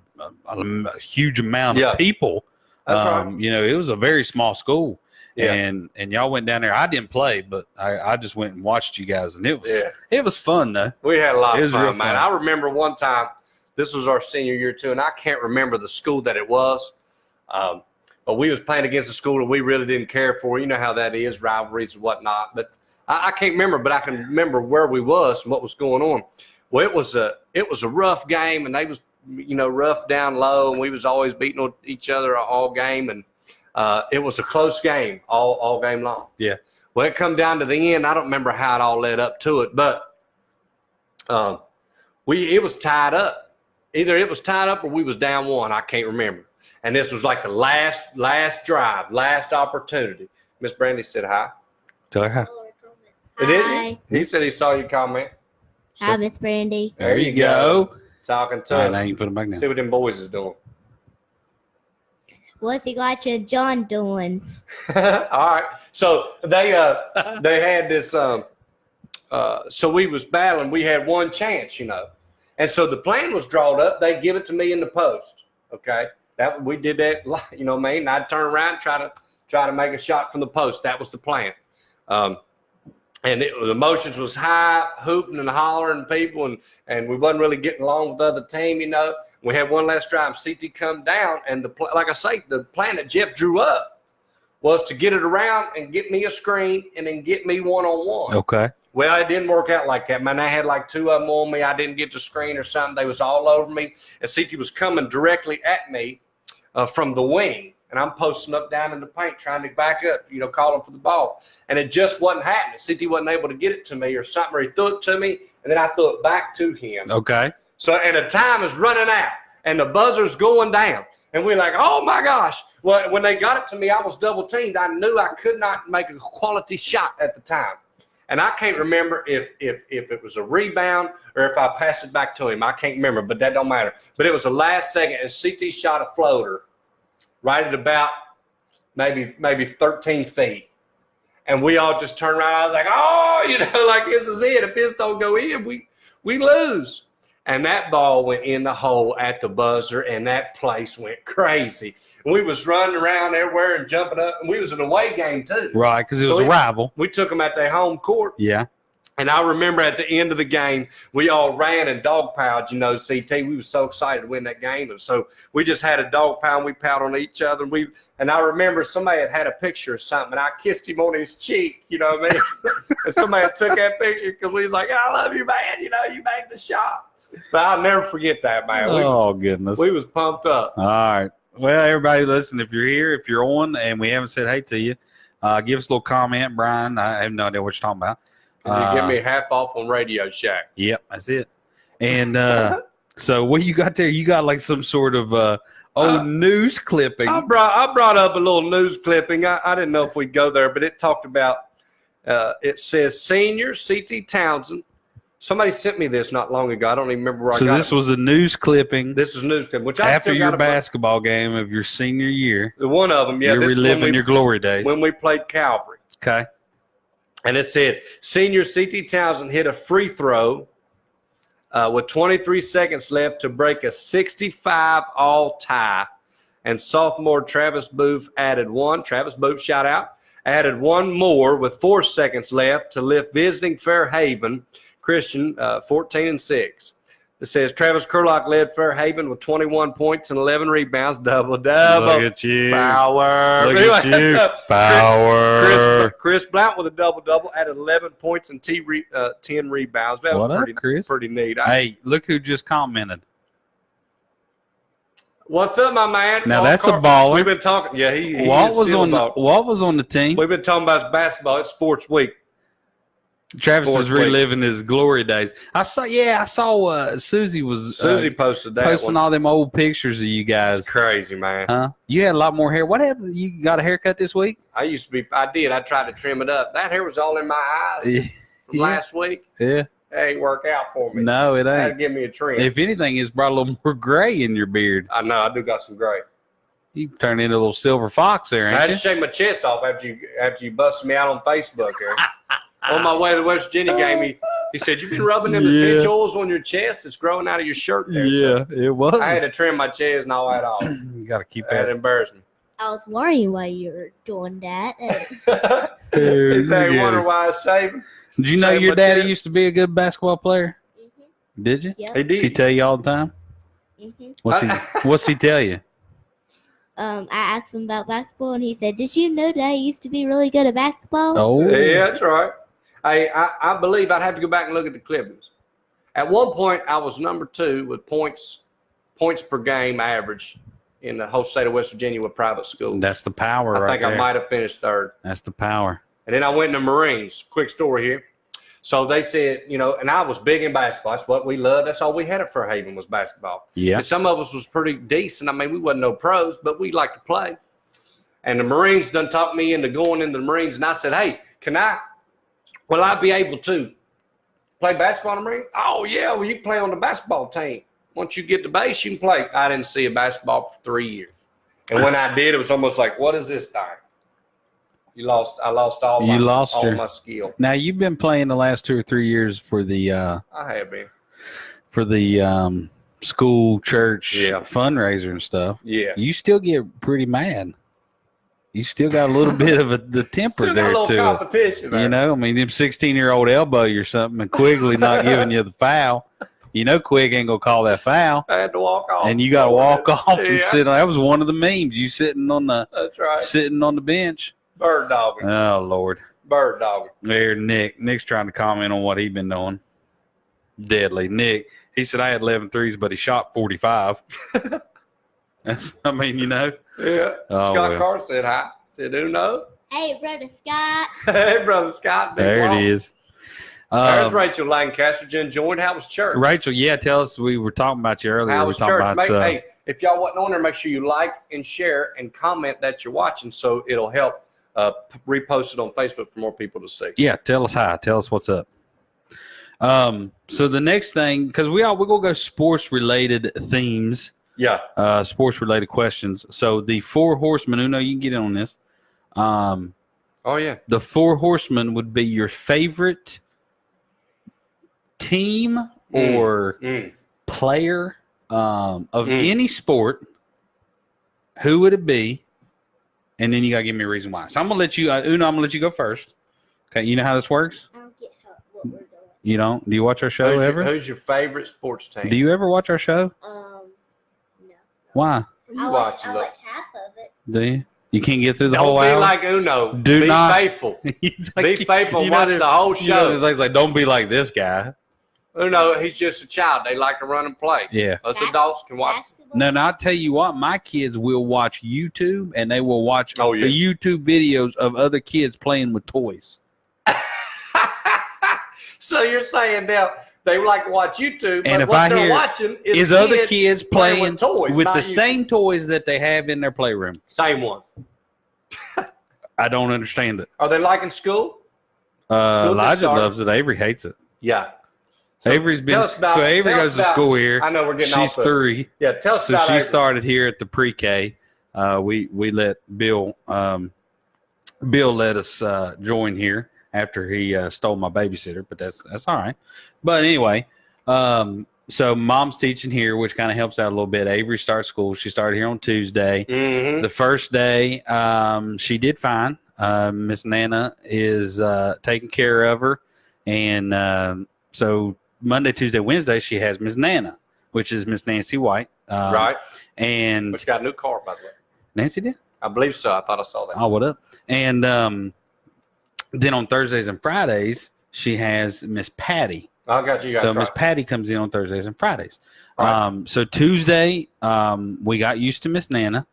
Speaker 1: huge amount of people.
Speaker 2: That's right.
Speaker 1: It was a very small school.
Speaker 2: Yeah.
Speaker 1: And y'all went down there. I didn't play, but I just went and watched you guys, and it was fun though.
Speaker 2: We had a lot
Speaker 1: It
Speaker 2: of
Speaker 1: was real
Speaker 2: fun, man.
Speaker 1: fun.
Speaker 2: I remember one time, this was our senior year too, and I can't remember the school that it was. But we was playing against a school that we really didn't care for. You know how that is, rivalries and whatnot. But I can't remember, but I can remember where we was and what was going on. Well, it was a rough game, and they was, you know, rough down low, and we was always beating each other all game, and it was a close game all game long.
Speaker 1: Yeah.
Speaker 2: Well, it come down to the end. I don't remember how it all led up to it, but it was tied up. Either it was tied up or we was down one. I can't remember. And this was like the last drive, last opportunity. Miss Brandy said hi.
Speaker 1: Tell her hi.
Speaker 2: Did
Speaker 3: Hi.
Speaker 2: he said he saw your comment.
Speaker 3: Hi, Miss Brandy.
Speaker 2: There you go. Talking to
Speaker 1: All right,
Speaker 2: him.
Speaker 1: now you can put them back
Speaker 2: See
Speaker 1: down.
Speaker 2: what them boys is doing.
Speaker 3: What's he got your John doing?
Speaker 2: All right. So they had this. So we was battling. We had one chance, you know, and so the plan was drawn up. They give it to me in the post. Okay, that we did that. You know what I mean? I'd turn around and try to make a shot from the post. That was the plan. And the emotions was high, hooping and hollering people, and we wasn't really getting along with the other team, you know. We had one last drive. CT come down, and like I say, the plan that Jeff drew up was to get it around and get me a screen and then get me one-on-one.
Speaker 1: Okay.
Speaker 2: Well, it didn't work out like that, man. I had like two of them on me. I didn't get the screen or something. They was all over me, and CT was coming directly at me from the wing. And I'm posting up down in the paint trying to back up, you know, calling for the ball. And it just wasn't happening. CT wasn't able to get it to me or something, or he threw it to me, and then I threw it back to him.
Speaker 1: Okay.
Speaker 2: So, and the time is running out, and the buzzer's going down. And we're like, oh, my gosh. Well, when they got it to me, I was double teamed. I knew I could not make a quality shot at the time. And I can't remember if it was a rebound or if I passed it back to him. I can't remember, but that don't matter. But it was the last second, and CT shot a floater right at about maybe 13 feet. And we all just turned around. I was like, oh, you know, like this is it. If this don't go in, we lose. And that ball went in the hole at the buzzer, and that place went crazy. And we was running around everywhere and jumping up. And we was an away game, too.
Speaker 1: Right, because it was a rival.
Speaker 2: We took them at their home court.
Speaker 1: Yeah.
Speaker 2: And I remember at the end of the game, we all ran and dogpiled, you know, CT. We were so excited to win that game. And so we just had a dog pile, and we piled on each other. And I remember somebody had a picture or something, and I kissed him on his cheek, you know what I mean? And somebody took that picture because we was like, I love you, man. You know, you made the shot. But I'll never forget that, man.
Speaker 1: Goodness.
Speaker 2: We was pumped up.
Speaker 1: All right. Well, everybody, listen, if you're here, if you're on, and we haven't said hey to you, give us a little comment, Brian. I have no idea what you're talking about.
Speaker 2: You give me half off on Radio Shack.
Speaker 1: Yep, that's it. And so what you got there? You got like some sort of old news clipping.
Speaker 2: I brought up a little news clipping. I didn't know if we'd go there, but it talked about, it says senior CT Townsend. Somebody sent me this not long ago. I don't even remember where I got it.
Speaker 1: So this was a news clipping.
Speaker 2: This is news clipping. Which I
Speaker 1: after
Speaker 2: still
Speaker 1: your
Speaker 2: got
Speaker 1: basketball game of your senior year.
Speaker 2: One of them, yeah.
Speaker 1: You're reliving your glory days.
Speaker 2: When we played Calvary.
Speaker 1: Okay.
Speaker 2: And it said, senior CT Townsend hit a free throw with 23 seconds left to break a 65 all tie. And sophomore Travis Booth added one. Travis Booth, shout out. Added one more with 4 seconds left to lift visiting Fairhaven Christian 14-6. It says Travis Kiriluk led Fairhaven with 21 points and 11 rebounds. Double.
Speaker 1: Look at you.
Speaker 2: Power.
Speaker 1: Look at you. Power.
Speaker 2: Chris Blount with a double-double, added 11 points and 10 rebounds. That was pretty neat.
Speaker 1: Hey, look who just commented.
Speaker 2: What's up, my man?
Speaker 1: Now, that's a baller.
Speaker 2: We've been talking. Yeah, he
Speaker 1: Walt was on the team.
Speaker 2: We've been talking about basketball. It's sports week.
Speaker 1: Travis is reliving his glory days. I saw Susie was
Speaker 2: posted that
Speaker 1: posting all them old pictures of you guys.
Speaker 2: It's crazy, man.
Speaker 1: Huh? You had a lot more hair. What happened? You got a haircut this week?
Speaker 2: I did. I tried to trim it up. That hair was all in my eyes from last week.
Speaker 1: Yeah.
Speaker 2: That ain't work out for me.
Speaker 1: No, it
Speaker 2: Had to
Speaker 1: ain't.
Speaker 2: give me a trim.
Speaker 1: If anything, it's brought a little more gray in your beard.
Speaker 2: I know. I do got some gray.
Speaker 1: You turned into a little silver fox there, ain't
Speaker 2: I had
Speaker 1: you?
Speaker 2: to shave my chest off after you busted me out on Facebook here. On my way to the West Virginia game, he said, "You've been rubbing them essential oils on your chest. It's growing out of your shirt there."
Speaker 1: Yeah,
Speaker 2: So
Speaker 1: it was.
Speaker 2: I had to trim my chest and all that off.
Speaker 1: You got to keep
Speaker 2: That
Speaker 1: that.
Speaker 2: embarrassed me.
Speaker 3: I was worrying why you were doing that.
Speaker 2: He said he wondered why I was shaving.
Speaker 1: Did you know your daddy used to be a good basketball player?
Speaker 3: Mm-hmm.
Speaker 1: Did you?
Speaker 3: Yep.
Speaker 2: He did.
Speaker 1: Does he tell you all the time?
Speaker 3: Mm-hmm.
Speaker 1: What's he tell you?
Speaker 3: I asked him about basketball, and he said, "Did you know that I used to be really good at basketball?"
Speaker 1: Oh,
Speaker 2: Yeah, that's right. I believe I'd have to go back and look at the clippings. At one point, I was number 2 with points per game average in the whole state of West Virginia with private schools.
Speaker 1: that's the power,
Speaker 2: I
Speaker 1: right
Speaker 2: think
Speaker 1: there.
Speaker 2: I might have finished 3rd.
Speaker 1: That's the power.
Speaker 2: And then I went in the Marines. Quick story here. So they said, and I was big in basketball. That's what we loved. That's all we had at Fairhaven was basketball.
Speaker 1: Yeah.
Speaker 2: And some of us was pretty decent. I mean, we wasn't no pros, but we liked to play. And the Marines done talked me into going into the Marines. And I said, hey, will I be able to play basketball in the Marines? Oh, yeah. Well, you can play on the basketball team. Once you get the base, you can play. I didn't see a basketball for 3 years. And when I did, it was almost like, what is this thing? I lost all my skill.
Speaker 1: Now you've been playing the last 2 or 3 years for the
Speaker 2: I have been.
Speaker 1: For the school church fundraiser and stuff.
Speaker 2: Yeah.
Speaker 1: You still get pretty mad. You still got a little bit of the temper
Speaker 2: Still
Speaker 1: there
Speaker 2: got a
Speaker 1: too.
Speaker 2: little competition.
Speaker 1: You know, I mean, them 16-year-old elbow you or something, and Quigley not giving you the foul. You know, Quig ain't gonna call that foul.
Speaker 2: I had to walk off.
Speaker 1: And you got to walk off and sit on. That was one of the memes. You sitting on the.
Speaker 2: That's right.
Speaker 1: Sitting on the bench.
Speaker 2: Bird dogging.
Speaker 1: Oh Lord.
Speaker 2: Bird dogging.
Speaker 1: There, Nick's trying to comment on what he been doing. Deadly. Nick. He said I had 11 threes, but he shot 45. That's. I mean, you know.
Speaker 2: Yeah.
Speaker 1: Oh,
Speaker 2: Scott
Speaker 1: well.
Speaker 2: Carr said hi. Said, who knows?
Speaker 3: Hey, brother Scott.
Speaker 2: Hey, brother Scott.
Speaker 1: There it is.
Speaker 2: There's Rachel Lancaster. Jen joined. How was church?
Speaker 1: Rachel, yeah, tell us. We were talking about you earlier.
Speaker 2: How
Speaker 1: we
Speaker 2: was
Speaker 1: were talking
Speaker 2: church?
Speaker 1: about,
Speaker 2: Hey, if y'all wasn't on there, make sure you like and share and comment that you're watching, so it'll help repost it on Facebook for more people to see.
Speaker 1: Yeah, tell us hi. Tell us what's up. So the next thing, because we're gonna go sports related themes.
Speaker 2: Yeah.
Speaker 1: Sports related questions. So the 4 horsemen. Uno, you can get in on this.
Speaker 2: Oh yeah.
Speaker 1: The 4 horsemen would be your favorite team or player of any sport. Who would it be? And then you gotta give me a reason why. So I'm gonna let you, Uno. I'm gonna let you go first. Okay, you know how this works?
Speaker 3: I don't get what we're doing.
Speaker 1: You don't? Do you watch our show ever?
Speaker 2: Who's your favorite sports team?
Speaker 1: Do you ever watch our show?
Speaker 3: No.
Speaker 1: Why?
Speaker 3: I watch half of it.
Speaker 1: Do you? You can't get through the
Speaker 2: Don't
Speaker 1: whole
Speaker 2: be
Speaker 1: hour?
Speaker 2: like Uno.
Speaker 1: Do
Speaker 2: be
Speaker 1: not.
Speaker 2: faithful.
Speaker 1: He's
Speaker 2: Be faithful and watch the whole show.
Speaker 1: It's like, don't be like this guy.
Speaker 2: Uno, he's just a child. They like to run and play.
Speaker 1: Yeah.
Speaker 2: Us adults can watch.
Speaker 1: No, I'll tell you what, my kids will watch YouTube, and they will watch
Speaker 2: Oh, yeah.
Speaker 1: the YouTube videos of other kids playing with toys.
Speaker 2: So you're saying now they like to watch YouTube,
Speaker 1: And
Speaker 2: but
Speaker 1: if
Speaker 2: what
Speaker 1: I
Speaker 2: they're
Speaker 1: hear
Speaker 2: watching
Speaker 1: is other kids playing
Speaker 2: with toys,
Speaker 1: with
Speaker 2: not
Speaker 1: the
Speaker 2: you.
Speaker 1: same toys that they have in their playroom.
Speaker 2: Same one.
Speaker 1: I don't understand it.
Speaker 2: Are they liking school? School
Speaker 1: Elijah
Speaker 2: started.
Speaker 1: loves it. Avery hates it.
Speaker 2: Yeah. So
Speaker 1: Avery's been
Speaker 2: tell us about-
Speaker 1: so Avery
Speaker 2: tell
Speaker 1: goes
Speaker 2: us
Speaker 1: to
Speaker 2: about-
Speaker 1: school here.
Speaker 2: I know we're getting
Speaker 1: She's
Speaker 2: off of it.
Speaker 1: 3.
Speaker 2: Yeah, tell us
Speaker 1: So
Speaker 2: about
Speaker 1: she
Speaker 2: Avery.
Speaker 1: started here at the pre-K. We let Bill let us join here after he stole my babysitter, but that's all right. But anyway, so mom's teaching here, which kind of helps out a little bit. Avery starts school. She started here on Tuesday.
Speaker 2: Mm-hmm.
Speaker 1: The first day, she did fine. Miss Nana is taking care of her, and so Monday, Tuesday, Wednesday, she has Miss Nana, which is Miss Nancy White.
Speaker 2: Right.
Speaker 1: And
Speaker 2: Which got a new car, by the way.
Speaker 1: Nancy did?
Speaker 2: I believe so. I thought I saw that.
Speaker 1: Oh, what up? And then on Thursdays and Fridays, she has Miss Patty.
Speaker 2: I got you guys.
Speaker 1: So
Speaker 2: right.
Speaker 1: Miss Patty comes in on Thursdays and Fridays.
Speaker 2: Right.
Speaker 1: So Tuesday, we got used to Miss Nana.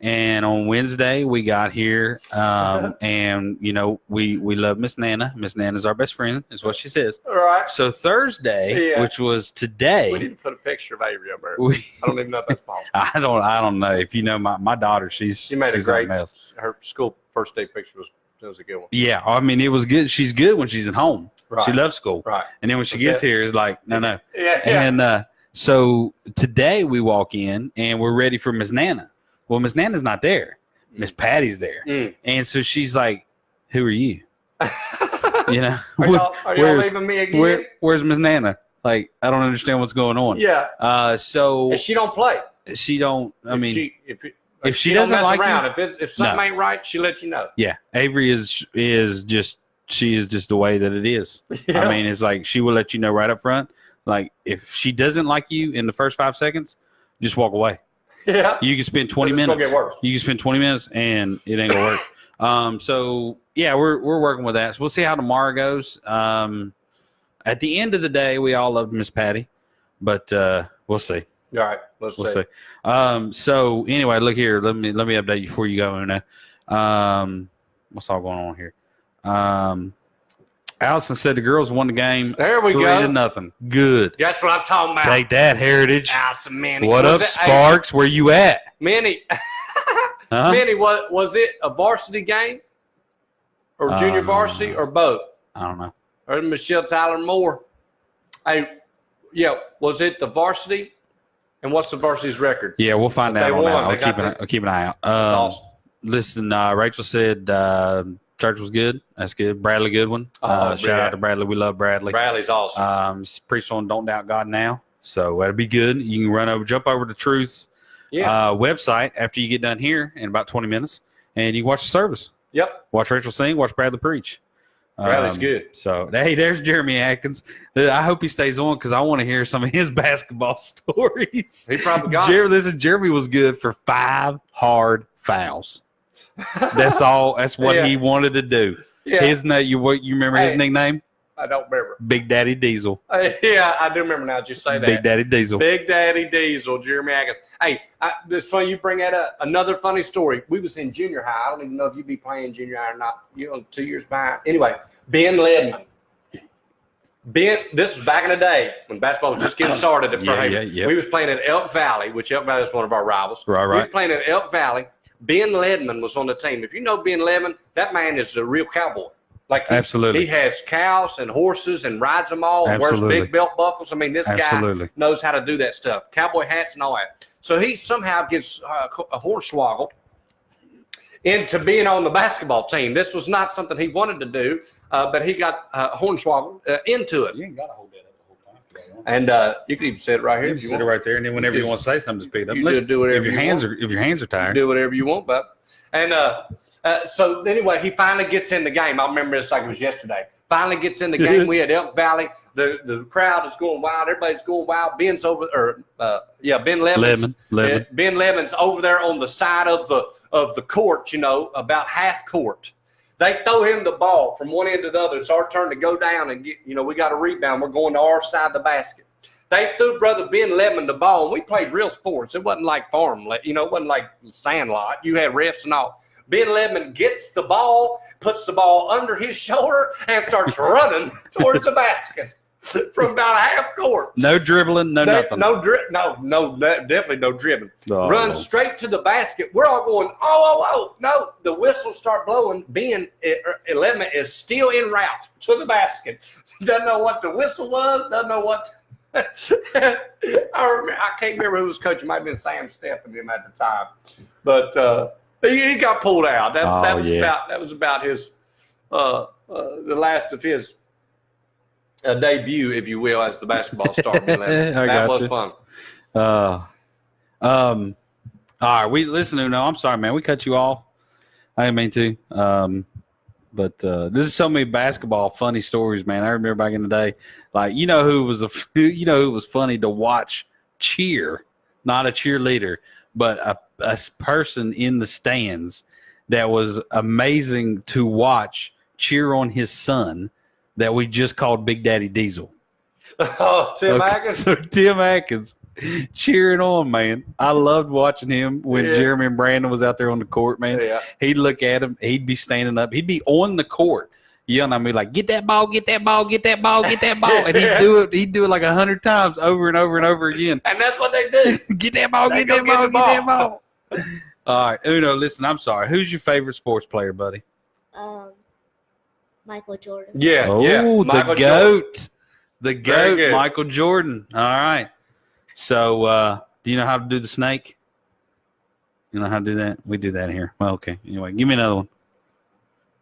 Speaker 1: And on Wednesday, we got here, and, you know, we love Miss Nana. Miss Nana's our best friend, is what she says.
Speaker 2: All right.
Speaker 1: So Thursday, which was today.
Speaker 2: We need to put a picture of Avery up there.
Speaker 1: We,
Speaker 2: I don't even know if that's possible.
Speaker 1: I don't know. If you know my daughter,
Speaker 2: She made
Speaker 1: she's
Speaker 2: a great.
Speaker 1: something else.
Speaker 2: Her school first day picture was a good one.
Speaker 1: Yeah, I mean, it was good. She's good when she's at home.
Speaker 2: Right.
Speaker 1: She loves school.
Speaker 2: Right.
Speaker 1: And then when she
Speaker 2: That's
Speaker 1: gets here, it's like, no.
Speaker 2: Yeah.
Speaker 1: And so today we walk in and we're ready for Miss Nana. Well, Miss Nana's not there. Miss Patty's there.
Speaker 2: Mm.
Speaker 1: And so she's like, who are you? You know?
Speaker 2: Are y'all leaving me again?
Speaker 1: Where's Miss Nana? Like, I don't understand what's going on.
Speaker 2: Yeah.
Speaker 1: So
Speaker 2: And she don't play.
Speaker 1: she don't, I mean. if she doesn't
Speaker 2: mess
Speaker 1: like
Speaker 2: around.
Speaker 1: you,
Speaker 2: If something ain't right, she lets you know.
Speaker 1: Yeah, Avery is just the way that it is.
Speaker 2: Yeah.
Speaker 1: I mean, it's like she will let you know right up front. Like if she doesn't like you in the first 5 seconds, just walk away.
Speaker 2: Yeah.
Speaker 1: You can spend 20 minutes.
Speaker 2: It's gonna get worse.
Speaker 1: You can spend 20 minutes and it ain't gonna work. So yeah, we're working with that. So we'll see how tomorrow goes. At the end of the day, we all loved Miss Patty, but we'll see.
Speaker 2: All right, we'll see.
Speaker 1: So anyway, look here. Let me update you before you go. What's all going on here? Allison said the girls won the game.
Speaker 2: There we
Speaker 1: 3-0. Good.
Speaker 2: That's what I'm talking about.
Speaker 1: Take that, Heritage.
Speaker 2: Allison, Minnie.
Speaker 1: What up, Sparks? Where you at?
Speaker 2: Minnie.
Speaker 1: Huh?
Speaker 2: Minnie, was it a varsity game or junior varsity or both?
Speaker 1: I don't know.
Speaker 2: Or Michelle Tyler Moore? Hey, yeah, was it the varsity? And what's the varsity's record?
Speaker 1: Yeah, we'll find out on that. I'll keep an eye out.
Speaker 2: That's awesome.
Speaker 1: Listen, Rachel said church was good. That's good. Bradley Goodwin. Shout out to Bradley. We love Bradley.
Speaker 2: Bradley's awesome.
Speaker 1: Preached on Don't Doubt God Now. So that'll be good. You can jump over to Truth's website after you get done here in about 20 minutes, and you can watch the service.
Speaker 2: Yep.
Speaker 1: Watch Rachel sing. Watch Bradley preach.
Speaker 2: Bradley's good.
Speaker 1: So, hey, there's Jeremy Atkins. I hope he stays on because I want to hear some of his basketball stories.
Speaker 2: He probably got it.
Speaker 1: Listen, Jeremy was good for 5 hard fouls. That's all. That's what he wanted to do.
Speaker 2: Yeah.
Speaker 1: His name. You remember his nickname?
Speaker 2: I don't remember.
Speaker 1: Big Daddy Diesel.
Speaker 2: Yeah, I do remember now. Just say that.
Speaker 1: Big Daddy Diesel.
Speaker 2: Big Daddy Diesel, Jeremy Atkins. Hey, it's funny you bring that up. Another funny story. We was in junior high. I don't even know if you'd be playing junior high or not. 2 years behind. Anyway, Ben Ledman. This was back in the day when basketball was just getting started. We was playing at Elk Valley, which Elk Valley is one of our rivals.
Speaker 1: Right.
Speaker 2: We was playing at Elk Valley. Ben Ledman was on the team. If you know Ben Ledman, that man is a real cowboy. Like
Speaker 1: Absolutely.
Speaker 2: He has cows and horses and rides them all and wears big belt buckles. I mean, this guy knows how to do that stuff. Cowboy hats and all that. So he somehow gets a hornswoggle into being on the basketball team. This was not something he wanted to do, but he got hornswoggled into it.
Speaker 1: You ain't got to hold that up the whole time.
Speaker 2: And you can even sit it right here.
Speaker 1: You can sit it right there, and then whenever you want to say something, just pick it up.
Speaker 2: You do whatever
Speaker 1: if your hands are tired.
Speaker 2: Do whatever you want, bub. And so anyway, he finally gets in the game. I remember this like it was yesterday. Finally gets in the game. We had Elk Valley. The crowd is going wild. Everybody's going wild. Ben's over, Ben Lemons. Ben Lemons over there on the side of the court. About half court. They throw him the ball from one end to the other. It's our turn to go down and get. We got a rebound. We're going to our side of the basket. They threw Brother Ben Lemon the ball, and we played real sports. It wasn't like farm, it wasn't like sandlot. You had refs and all. Ben Lemon gets the ball, puts the ball under his shoulder, and starts running towards the basket from about half court.
Speaker 1: No dribbling, nothing.
Speaker 2: No, definitely no dribbling.
Speaker 1: Oh.
Speaker 2: Runs straight to the basket. We're all going, oh, no. The whistles start blowing. Ben Lemon is still en route to the basket. Doesn't know what the whistle was, doesn't know what... I can't remember who was coaching. It might have been Sam Steppen him at the time, but he got pulled out. That was about his the last of his debut, if you will, as the basketball star. That was fun.
Speaker 1: All right, we listen. Uno, I'm sorry, man. We cut you off. I didn't mean to. But this is so many basketball funny stories, man. I remember back in the day, like who was funny to watch cheer, not a cheerleader, but a person in the stands that was amazing to watch cheer on his son that we just called Big Daddy Diesel.
Speaker 2: Oh, Tim Atkins.
Speaker 1: So Tim Atkins cheering on, man. I loved watching him when Jeremy and Brandon was out there on the court, man.
Speaker 2: Yeah.
Speaker 1: He'd look at him. He'd be standing up. He'd be on the court yelling at me like, get that ball, get that ball, get that ball, get that ball. And he'd do it like 100 times over and over and over again.
Speaker 2: And that's what they do.
Speaker 1: Get that ball, get that ball, get that ball. All right, Uno, listen, I'm sorry. Who's your favorite sports player, buddy?
Speaker 3: Michael Jordan.
Speaker 2: Yeah.
Speaker 1: Oh,
Speaker 2: Michael
Speaker 1: the GOAT.
Speaker 2: Jordan.
Speaker 1: The GOAT, Michael Jordan. All right. So, do you know how to do the snake? You know how to do that? We do that here. Well, okay. Anyway, give me another one.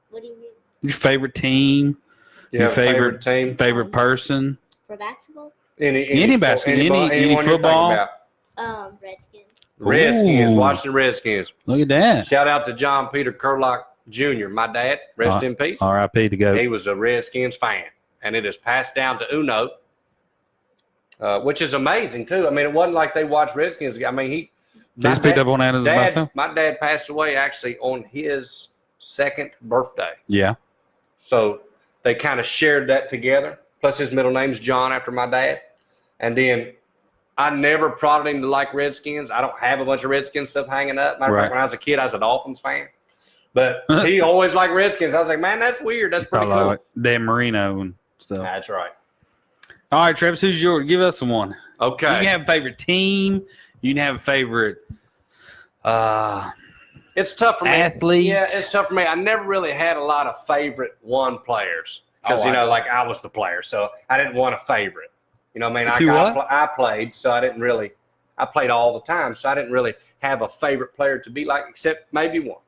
Speaker 3: What do you mean?
Speaker 1: Your favorite team? Your favorite
Speaker 2: team?
Speaker 1: Favorite person?
Speaker 3: For basketball?
Speaker 1: Any basketball? Any football?
Speaker 3: Redskins.
Speaker 2: Redskins,
Speaker 1: Ooh.
Speaker 2: Washington Redskins.
Speaker 1: Look at that.
Speaker 2: Shout out to John Peter Kerlock Jr., my dad. Rest in peace.
Speaker 1: R.I.P. to go.
Speaker 2: He was a Redskins fan, and it is passed down to Uno, which is amazing, too. I mean, it wasn't like they watched Redskins. I mean,
Speaker 1: Just picked up on that as myself.
Speaker 2: My dad passed away, actually, on his 2nd birthday.
Speaker 1: Yeah.
Speaker 2: So they kind of shared that together. Plus, his middle name's John after my dad. And then I never prodded him to like Redskins. I don't have a bunch of Redskins stuff hanging up. Matter of fact, when I was a kid, I was a Dolphins fan. But he always liked Redskins. I was like, man, that's weird. That's pretty cool.
Speaker 1: Like Dan Marino and stuff.
Speaker 2: That's right.
Speaker 1: All right, Travis, who's yours? Give us one.
Speaker 2: Okay.
Speaker 1: You can have a favorite team. You can have a favorite
Speaker 2: it's tough for me.
Speaker 1: Athlete.
Speaker 2: Yeah, it's tough for me. I never really had a lot of favorite one players because, like I was the player. So I didn't want a favorite. You know what I mean? I played, so I didn't really – I played all the time, so I didn't really have a favorite player to be like except maybe one.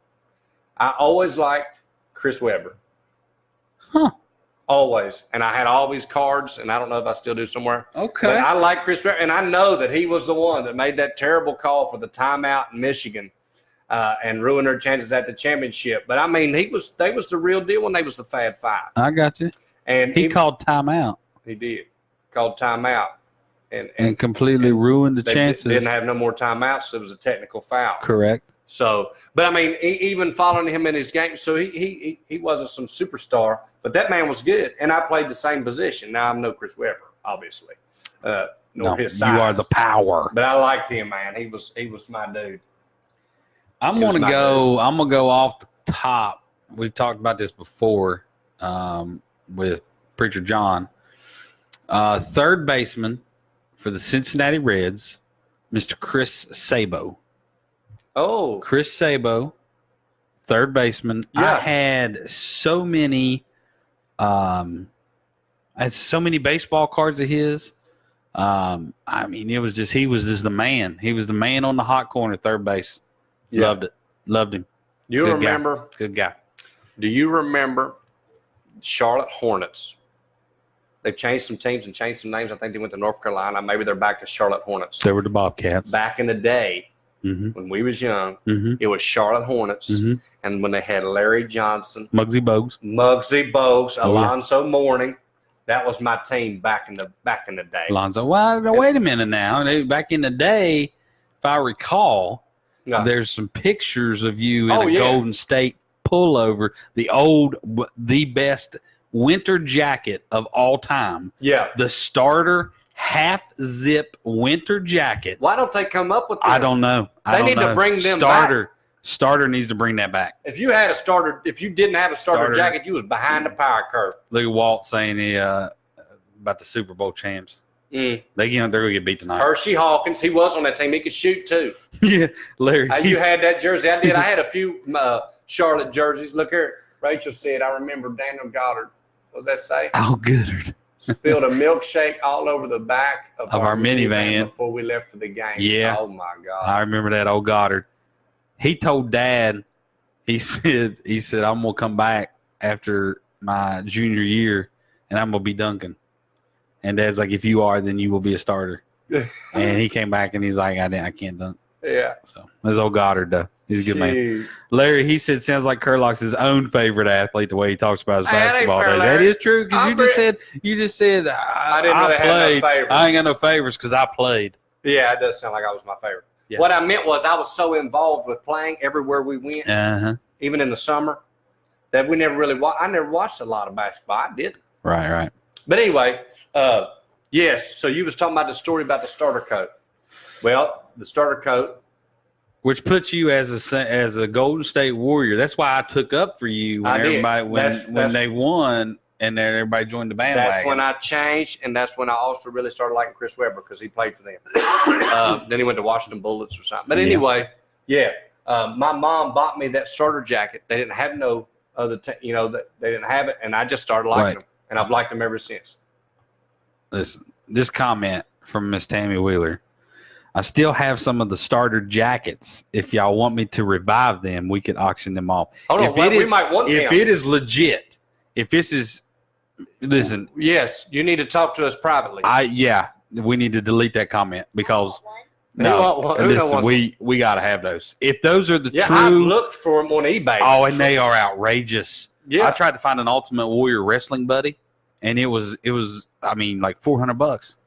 Speaker 2: I always liked Chris Webber.
Speaker 1: Huh.
Speaker 2: Always. And I had all these cards, and I don't know if I still do somewhere.
Speaker 1: Okay.
Speaker 2: But I like Chris Webber, and I know that he was the one that made that terrible call for the timeout in Michigan and ruined their chances at the championship. But, I mean, they was the real deal when they was the Fab Five.
Speaker 1: I got you.
Speaker 2: And
Speaker 1: he called timeout.
Speaker 2: He did. Called timeout.
Speaker 1: And completely ruined the chances.
Speaker 2: Didn't have no more timeouts, so it was a technical foul.
Speaker 1: Correct.
Speaker 2: So, but I mean, even following him in his game, so he wasn't some superstar, but that man was good, and I played the same position. Now I'm no Chris Webber, obviously, nor his size.
Speaker 1: You are the power.
Speaker 2: But I liked him, man. He was my dude.
Speaker 1: I'm gonna go off the top. We've talked about this before with Preacher John. Third baseman for the Cincinnati Reds, Mr. Chris Sabo.
Speaker 2: Oh,
Speaker 1: Chris Sabo, third baseman.
Speaker 2: Yeah.
Speaker 1: I had so many baseball cards of his. I mean, he was just the man. He was the man on the hot corner, third base.
Speaker 2: Yeah.
Speaker 1: Loved it. Loved him. Good guy.
Speaker 2: Do you remember Charlotte Hornets? They've changed some teams and changed some names. I think they went to North Carolina. Maybe they're back to Charlotte Hornets.
Speaker 1: They were the Bobcats.
Speaker 2: Back in the day,
Speaker 1: Mm-hmm.
Speaker 2: when we was young,
Speaker 1: Mm-hmm.
Speaker 2: it was Charlotte Hornets,
Speaker 1: Mm-hmm.
Speaker 2: and when they had Larry Johnson,
Speaker 1: Muggsy Bogues,
Speaker 2: Alonzo Mourning, that was my team back in the day.
Speaker 1: Alonzo. Well, wait a minute now. Back in the day, if I recall, there's some pictures of you in a Golden State pullover, the best winter jacket of all time.
Speaker 2: Yeah,
Speaker 1: the starter half zip winter jacket.
Speaker 2: Why don't they come up with that?
Speaker 1: I don't know.
Speaker 2: They need to bring them back.
Speaker 1: Starter needs to bring that back.
Speaker 2: If you didn't have a starter jacket, you was behind the power curve.
Speaker 1: Look at Walt saying about the Super Bowl champs. They're gonna get beat tonight.
Speaker 2: Hershey Hawkins, he was on that team. He could shoot too.
Speaker 1: Yeah, Larry.
Speaker 2: You had that jersey. I did. I had a few Charlotte jerseys. Look here. Rachel said, I remember Daniel Goddard. What does that say?
Speaker 1: Oh, Goodard.
Speaker 2: Spilled a milkshake all over the back of
Speaker 1: our minivan
Speaker 2: before we left for the game.
Speaker 1: Yeah.
Speaker 2: Oh my God.
Speaker 1: I remember that old Goddard. He told Dad, he said, I'm gonna come back after my junior year and I'm gonna be Duncan. And Dad's like, if you are, then you will be a starter. And he came back and he's like, I can't dunk.
Speaker 2: Yeah.
Speaker 1: So that's old Goddard though. He's a good man. Larry, he said, sounds like Kerlock's his own favorite athlete. The way he talks about his basketball days. That is true because you just said I
Speaker 2: didn't really
Speaker 1: played.
Speaker 2: have no favorites.
Speaker 1: I ain't got no favorites because I played.
Speaker 2: Yeah, it does sound like I was my favorite.
Speaker 1: Yeah.
Speaker 2: What I meant was I was so involved with playing everywhere we went, even in the summer, that we never really I never watched a lot of basketball. I didn't.
Speaker 1: Right.
Speaker 2: But anyway, yes. So you was talking about the story about the starter coat. Well, the starter coat.
Speaker 1: Which puts you as a Golden State Warrior. That's why I took up for you when they won and then everybody joined the bandwagon.
Speaker 2: That's when I changed, and that's when I also really started liking Chris Webber because he played for them. Then he went to Washington Bullets or something. But anyway, my mom bought me that starter jacket. They didn't have no other, they didn't have it, and I just started liking them, and I've liked them ever since.
Speaker 1: Listen, this comment from Miss Tammy Wheeler. I still have some of the starter jackets. If y'all want me to revive them, we could auction them off.
Speaker 2: Hold on, we might want them.
Speaker 1: If it is legit, if this is, listen.
Speaker 2: Yes, you need to talk to us privately.
Speaker 1: We need to delete that comment because No, listen, we got to have those. If those are the true,
Speaker 2: I've looked for them on eBay.
Speaker 1: Oh, and they are outrageous.
Speaker 2: Yeah,
Speaker 1: I tried to find an Ultimate Warrior wrestling buddy, and it was I mean like $400,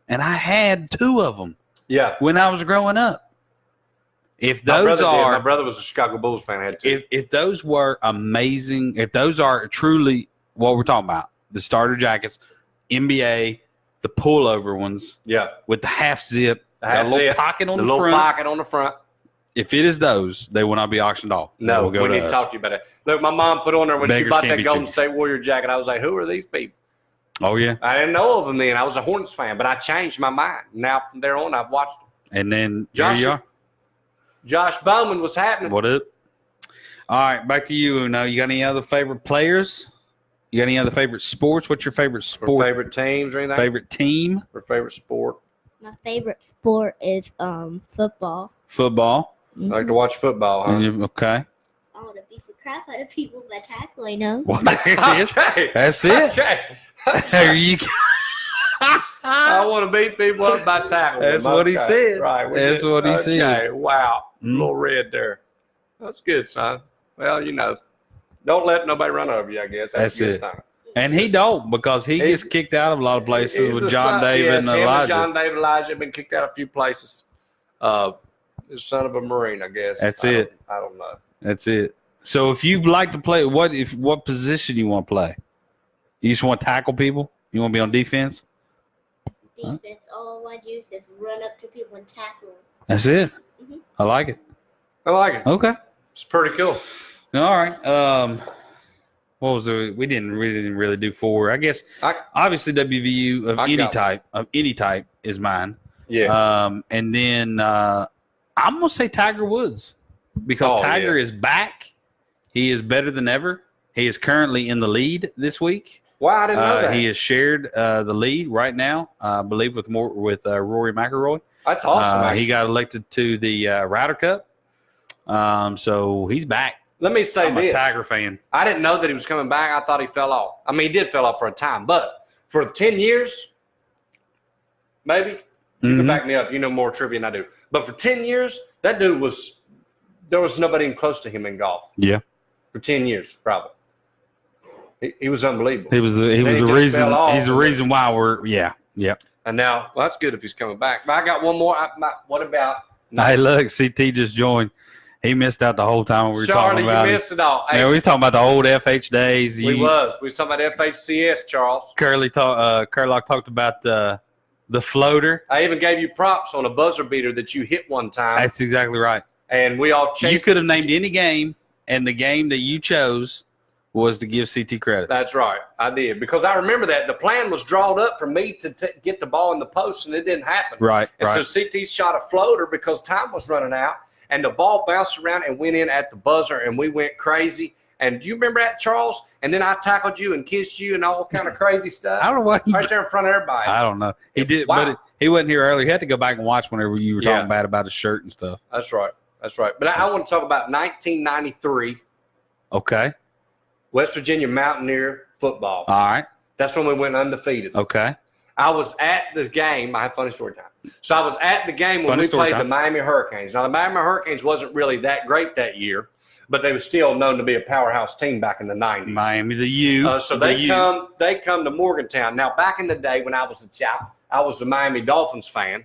Speaker 1: and I had 2 of them.
Speaker 2: Yeah,
Speaker 1: when I was growing up. If
Speaker 2: my
Speaker 1: those
Speaker 2: my brother was a Chicago Bulls fan. I had 2.
Speaker 1: If those were amazing, if those are truly what we're talking about, the starter jackets, NBA, the pullover ones, with the half zip. Got a little pocket on the front.
Speaker 2: little pocket on the front.
Speaker 1: If it is those, they will not be auctioned off.
Speaker 2: No, we need to talk to you about it. Look, my mom put on there when she bought that Golden State Warrior jacket. I was like, who are these people?
Speaker 1: Oh, yeah.
Speaker 2: I didn't know of them then. I was a Hornets fan, but I changed my mind. Now, from there on, I've watched them.
Speaker 1: And then,
Speaker 2: Josh Bowman, what's happening?
Speaker 1: What up? All right, back to you, Uno. You got any other favorite players? You got any other favorite sports? What's your favorite sport?
Speaker 2: Or favorite teams or anything?
Speaker 1: Favorite team?
Speaker 2: Or favorite sport?
Speaker 3: My favorite sport is football.
Speaker 1: Football.
Speaker 3: Mm-hmm.
Speaker 2: I like to watch football, huh?
Speaker 1: Okay.
Speaker 3: I want to beat the crap out of people by tackling them.
Speaker 1: Well, there it is.
Speaker 2: Okay.
Speaker 1: That's it.
Speaker 2: Okay.
Speaker 1: There you go.
Speaker 2: I want to beat people up by tackling
Speaker 1: That's
Speaker 2: them.
Speaker 1: what he said.
Speaker 2: Right.
Speaker 1: That's what he said.
Speaker 2: Wow.
Speaker 1: Mm-hmm.
Speaker 2: A little red there. That's good, son. Well, don't let nobody run over you, I guess.
Speaker 1: That's
Speaker 2: a good
Speaker 1: it.
Speaker 2: Thing.
Speaker 1: And he don't, because he gets kicked out of a lot of places with John David and Elijah.
Speaker 2: John David, Elijah have been kicked out of a few places. The son of a Marine, I guess.
Speaker 1: That's it.
Speaker 2: I don't know.
Speaker 1: That's it. So if you like to play, what position you want to play? You just want to tackle people? You want to be on defense?
Speaker 3: Defense. All I do is run up to people and tackle them.
Speaker 1: That's it.
Speaker 3: Mm-hmm.
Speaker 1: I like it.
Speaker 2: I like it.
Speaker 1: Okay.
Speaker 2: It's pretty cool.
Speaker 1: All right. What was it? We didn't really do 4. I guess obviously WVU of any type is mine.
Speaker 2: Yeah.
Speaker 1: And then I'm gonna say Tiger Woods, because Tiger is back. He is better than ever. He is currently in the lead this week.
Speaker 2: Wow, I didn't know that.
Speaker 1: He has shared the lead right now, I believe, with Rory McIlroy.
Speaker 2: That's awesome.
Speaker 1: He got elected to the Ryder Cup. So he's back.
Speaker 2: Let me say
Speaker 1: I'm a Tiger fan.
Speaker 2: I didn't know that he was coming back. I thought he fell off. I mean, he did fell off for a time, but for 10 years, maybe. You can back me up. You know more trivia than I do. But for 10 years, that dude there was nobody even close to him in golf.
Speaker 1: Yeah.
Speaker 2: For 10 years, probably. He was unbelievable.
Speaker 1: He was the reason. He's the reason why we're
Speaker 2: And now, well, that's good if he's coming back. But I got one more. What about?
Speaker 1: Hey, look, CT just joined. He missed out the whole time we were talking about
Speaker 2: you missed it all.
Speaker 1: Hey, we was talking about the old FH days.
Speaker 2: We was talking about FHCS, Charles.
Speaker 1: Kerlock talked about the floater.
Speaker 2: I even gave you props on a buzzer beater that you hit one time.
Speaker 1: That's exactly right.
Speaker 2: And we all chased.
Speaker 1: You could have named any game, and the game that you chose was to give CT credit.
Speaker 2: That's right. I did. Because I remember that. The plan was drawn up for me to get the ball in the post, and it didn't happen.
Speaker 1: Right.
Speaker 2: So CT shot a floater because time was running out, and the ball bounced around and went in at the buzzer, and we went crazy. And do you remember that, Charles? And then I tackled you and kissed you and all kind of crazy stuff.
Speaker 1: I don't know why.
Speaker 2: Right there in front of everybody.
Speaker 1: I don't know. He did, but he wasn't here earlier. He had to go back and watch whenever you were talking bad about his shirt and stuff.
Speaker 2: That's right. But I want to talk about 1993.
Speaker 1: Okay.
Speaker 2: West Virginia Mountaineer football.
Speaker 1: All right.
Speaker 2: That's when we went undefeated.
Speaker 1: Okay.
Speaker 2: I was at the game. I have funny story time. So I was at the game when we played the Miami Hurricanes. Now, the Miami Hurricanes wasn't really that great that year, but they were still known to be a powerhouse team back in the 90s.
Speaker 1: Miami, the U.
Speaker 2: So they come to Morgantown. Now, back in the day when I was a child, I was a Miami Dolphins fan.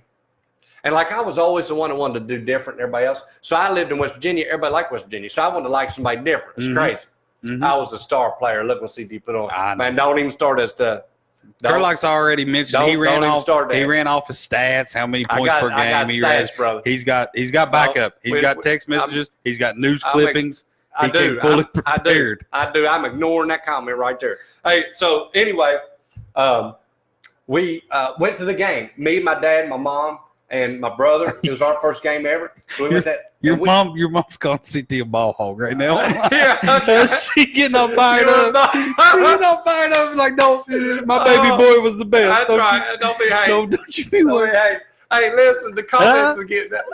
Speaker 2: And I was always the one that wanted to do different than everybody else. So I lived in West Virginia. Everybody liked West Virginia. So I wanted to like somebody different. It's crazy. Mm-hmm. I was a star player. Look what CT put on. Man, don't even start us to.
Speaker 1: Kerlock's already mentioned he ran off his stats, how many points per game he ran.
Speaker 2: Brother.
Speaker 1: He's got backup. He's got text messages. He's got news clippings. I do.
Speaker 2: I'm ignoring that comment right there. Hey, so anyway, we went to the game. Me, my dad, my mom, and my brother. It was our first game ever. So we went that. Your
Speaker 1: mom's calling CT a ball hog right now.
Speaker 2: Yeah,
Speaker 1: she getting all fired up. She getting all fired up like, no, my baby boy was the best.
Speaker 2: That's right. Don't be hating.
Speaker 1: Don't you be worried.
Speaker 2: Hey, listen, the comments are getting that.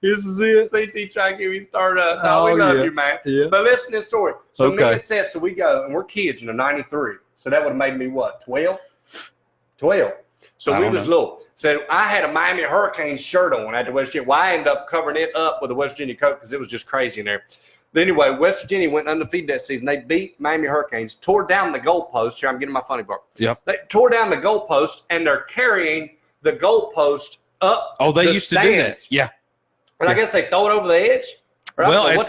Speaker 1: This is it.
Speaker 2: CT trying to get me started up. No, we love you, man.
Speaker 1: Yeah.
Speaker 2: But listen to this story. So me and Seth, so we go, and we're kids, 93. So that would have made me what, 12? 12. So we was little. So I had a Miami Hurricanes shirt on at the West Virginia. Well, I ended up covering it up with a West Virginia coat because it was just crazy in there. But anyway, West Virginia went undefeated that season. They beat Miami Hurricanes, tore down the goalpost. Here, I'm getting my funny part.
Speaker 1: Yep.
Speaker 2: They tore down the goalpost, and they're carrying the goalpost up.
Speaker 1: Oh, they used
Speaker 2: stands.
Speaker 1: to do that. Yeah.
Speaker 2: And I guess they throw it over the edge.
Speaker 1: Well, and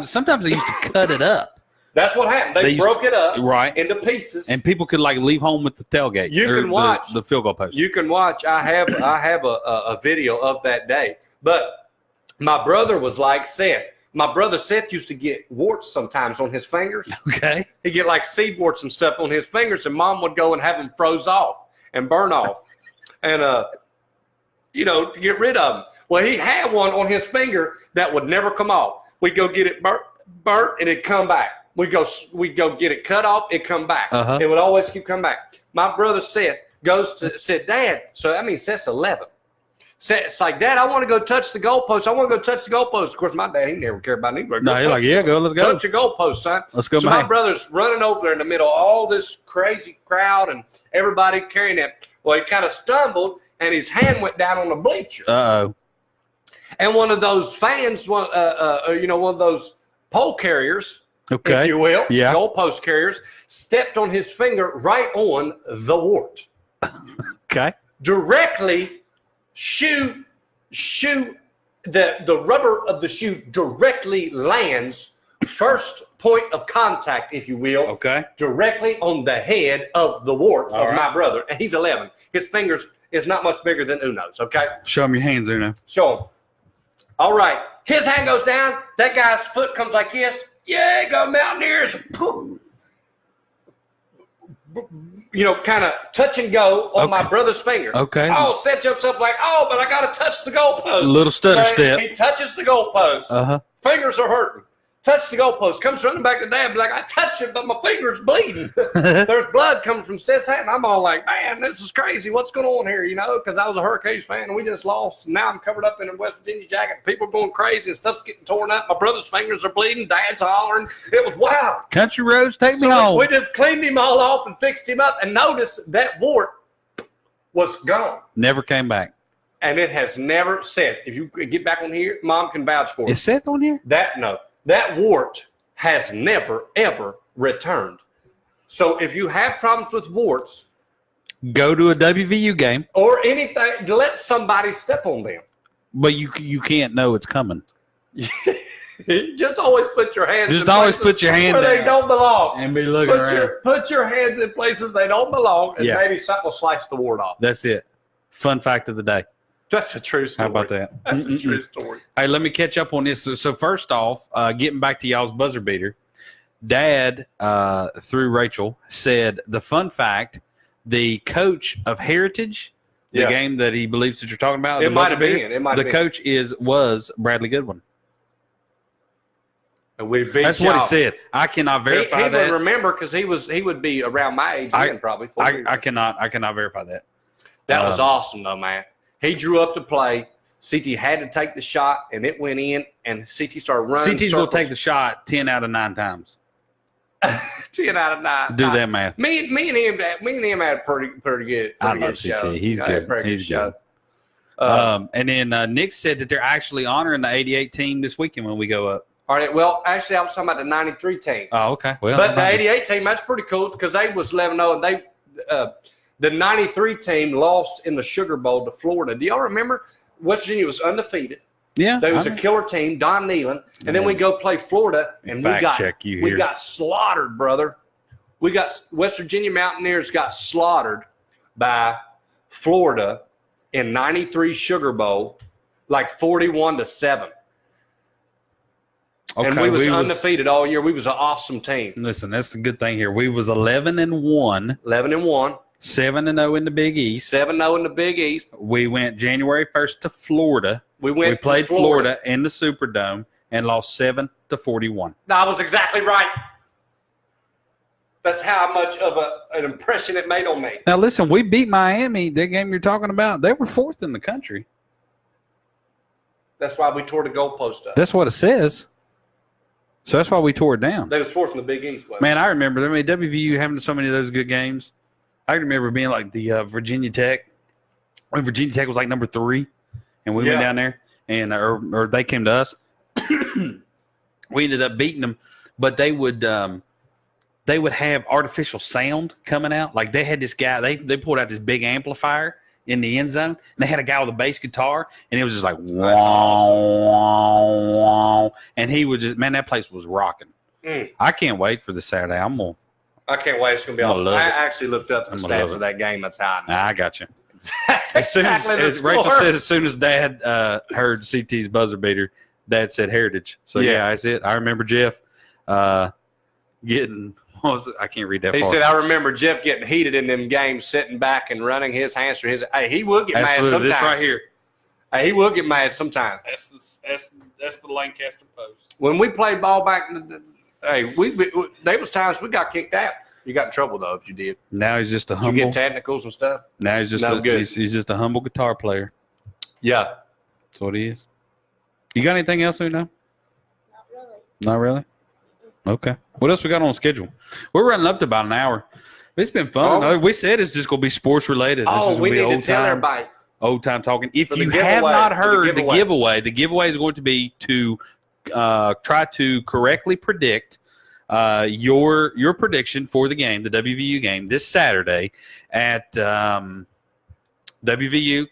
Speaker 1: sometimes they used to cut it up.
Speaker 2: That's what happened. They broke it up into pieces,
Speaker 1: and people could like leave home with the tailgate.
Speaker 2: You can watch
Speaker 1: the field goal post.
Speaker 2: You can watch. I have a video of that day. But my brother was like Seth. My brother Seth used to get warts sometimes on his fingers.
Speaker 1: Okay.
Speaker 2: He'd get like seed warts and stuff on his fingers, and Mom would go and have them froze off and burn off, and to get rid of them. Well, he had one on his finger that would never come off. We'd go get it burnt, and it'd come back. We'd go get it cut off, it'd come back. It would always keep coming back. My brother Seth said, Dad, so that means Seth's 11. Seth's like, Dad, I want to go touch the goalpost. I want to go touch the goalpost. Of course, my dad, he never cared about anything.
Speaker 1: No, he's like, yeah, let's go.
Speaker 2: Touch your goalpost, son.
Speaker 1: Let's go.
Speaker 2: So my brother's running over there in the middle of all this crazy crowd and everybody carrying it. Well, he kind of stumbled, and his hand went down on the bleacher.
Speaker 1: Uh-oh.
Speaker 2: And one of those fans, one of those pole carriers, if you will, goalpost carriers, stepped on his finger right on the wart.
Speaker 1: Okay.
Speaker 2: Directly, shoe, the rubber of the shoe directly lands, first point of contact, if you will, directly on the head of the wart of my brother. And he's 11. His fingers is not much bigger than Uno's, okay?
Speaker 1: Show him your hands, Uno.
Speaker 2: Show him. All right. His hand goes down. That guy's foot comes like this. Yeah, go Mountaineers. Kind of touch and go on my brother's finger.
Speaker 1: Okay.
Speaker 2: Oh, set yourself like, but I got to touch the goalpost.
Speaker 1: Little stutter step.
Speaker 2: He touches the goalpost. Fingers are hurting. Touch the goalpost. Comes running back to Dad. Be like, I touched it, but my finger's bleeding. There's blood coming from Seth's hand. I'm all like, man, this is crazy. What's going on here? Because I was a Hurricanes fan and we just lost. And now I'm covered up in a West Virginia jacket. People are going crazy and stuff's getting torn up. My brother's fingers are bleeding. Dad's hollering. It was wild.
Speaker 1: Country roads, take me home.
Speaker 2: We just cleaned him all off and fixed him up. And noticed that wart was gone.
Speaker 1: Never came back.
Speaker 2: And it has never Seth. If you get back on here, Mom can vouch for it.
Speaker 1: Is Seth on here?
Speaker 2: That wart has never, ever returned. So if you have problems with warts,
Speaker 1: go to a WVU game.
Speaker 2: Or anything, let somebody step on them.
Speaker 1: But you can't know it's coming.
Speaker 2: Just always put your hands
Speaker 1: put your hands
Speaker 2: where they don't belong.
Speaker 1: And be looking around.
Speaker 2: Put your hands in places they don't belong, and maybe something will slice the wart off.
Speaker 1: That's it. Fun fact of the day.
Speaker 2: That's a true story.
Speaker 1: How about that?
Speaker 2: That's a true story.
Speaker 1: Hey, let me catch up on this. So first off, getting back to y'all's buzzer beater, Dad, through Rachel, said the fun fact, the coach of Heritage, the game that he believes that you're talking about,
Speaker 2: it might have been.
Speaker 1: The coach was Bradley Goodwin.
Speaker 2: And we beat
Speaker 1: That's what he said. I cannot verify that.
Speaker 2: He would remember because he would be around my age then, probably.
Speaker 1: I cannot verify that.
Speaker 2: That was awesome, though, man. He drew up to play. CT had to take the shot, and it went in, and CT started running.
Speaker 1: CT's going to take the shot 10 out of 9 times.
Speaker 2: 10 out of 9.
Speaker 1: Do that math.
Speaker 2: Me and him had pretty good.
Speaker 1: I love CT.
Speaker 2: Show.
Speaker 1: He's good. He's good. And then Nick said that they're actually honoring the 88 team this weekend when we go up.
Speaker 2: All right. Well, actually, I was talking about the 93 team.
Speaker 1: Oh, okay. Well,
Speaker 2: but the 88 team, that's pretty cool because they was 11-0, and the 93 team lost in the Sugar Bowl to Florida. Do y'all remember? West Virginia was undefeated.
Speaker 1: Yeah.
Speaker 2: There was a killer team, Don Nealon. And then we go play Florida, and we got slaughtered, brother. West Virginia Mountaineers got slaughtered by Florida in 93 Sugar Bowl, like 41-7. Okay, and we was undefeated all year. We was an awesome team.
Speaker 1: Listen, that's the good thing here. We was 11-1.
Speaker 2: 11-1.
Speaker 1: 7-0 in the Big East.
Speaker 2: 7-0 in the Big East.
Speaker 1: We went January 1st to Florida. We played Florida in the Superdome and lost 7-41.
Speaker 2: That was exactly right. That's how much of an impression it made on me.
Speaker 1: Now, listen, we beat Miami, the game you're talking about. They were 4th in the country.
Speaker 2: That's why we tore the goalpost up.
Speaker 1: That's what it says. So that's why we tore it down.
Speaker 2: They was 4th in the Big East.
Speaker 1: Man, I remember. WVU having so many of those good games. I remember being like the Virginia Tech when Virginia Tech was like number 3, and we went down there, and or they came to us. We ended up beating them, but they would have artificial sound coming out. Like they had this guy, they pulled out this big amplifier in the end zone, and they had a guy with a bass guitar, and it was just like wow, wow, and he was just, man, that place was rocking. I can't wait for the Saturday.
Speaker 2: I can't wait. It's gonna be awesome. I actually looked up the stats of that game. That's how
Speaker 1: I got you. As soon as Rachel said, as soon as Dad heard CT's buzzer beater, Dad said Heritage. So yeah, that's it. I remember Jeff getting. What was it? I can't read that.
Speaker 2: He said, "I remember Jeff getting heated in them games, sitting back and running his hands through his." Hey, he would get mad sometimes.
Speaker 1: This right here.
Speaker 2: Hey, he would get mad sometimes.
Speaker 1: That's the Lancaster post.
Speaker 2: When we played ball back in the hey, there was times we got kicked out. You got in trouble though if you did.
Speaker 1: Now he's just a humble.
Speaker 2: You get technicals and stuff.
Speaker 1: Now he's just he's just a humble guitar player.
Speaker 2: Yeah,
Speaker 1: that's what he is. You got anything else, Uno?
Speaker 3: Not really.
Speaker 1: Not really. Okay. What else we got on the schedule? We're running up to about an hour. It's been fun.
Speaker 2: Oh.
Speaker 1: We said it's just going to be sports related. This is
Speaker 2: we
Speaker 1: be
Speaker 2: need to tell everybody.
Speaker 1: Old time talking. If you have not heard the giveaway is going to be to try to correctly predict your prediction for the game, the WVU game, this Saturday at WVU.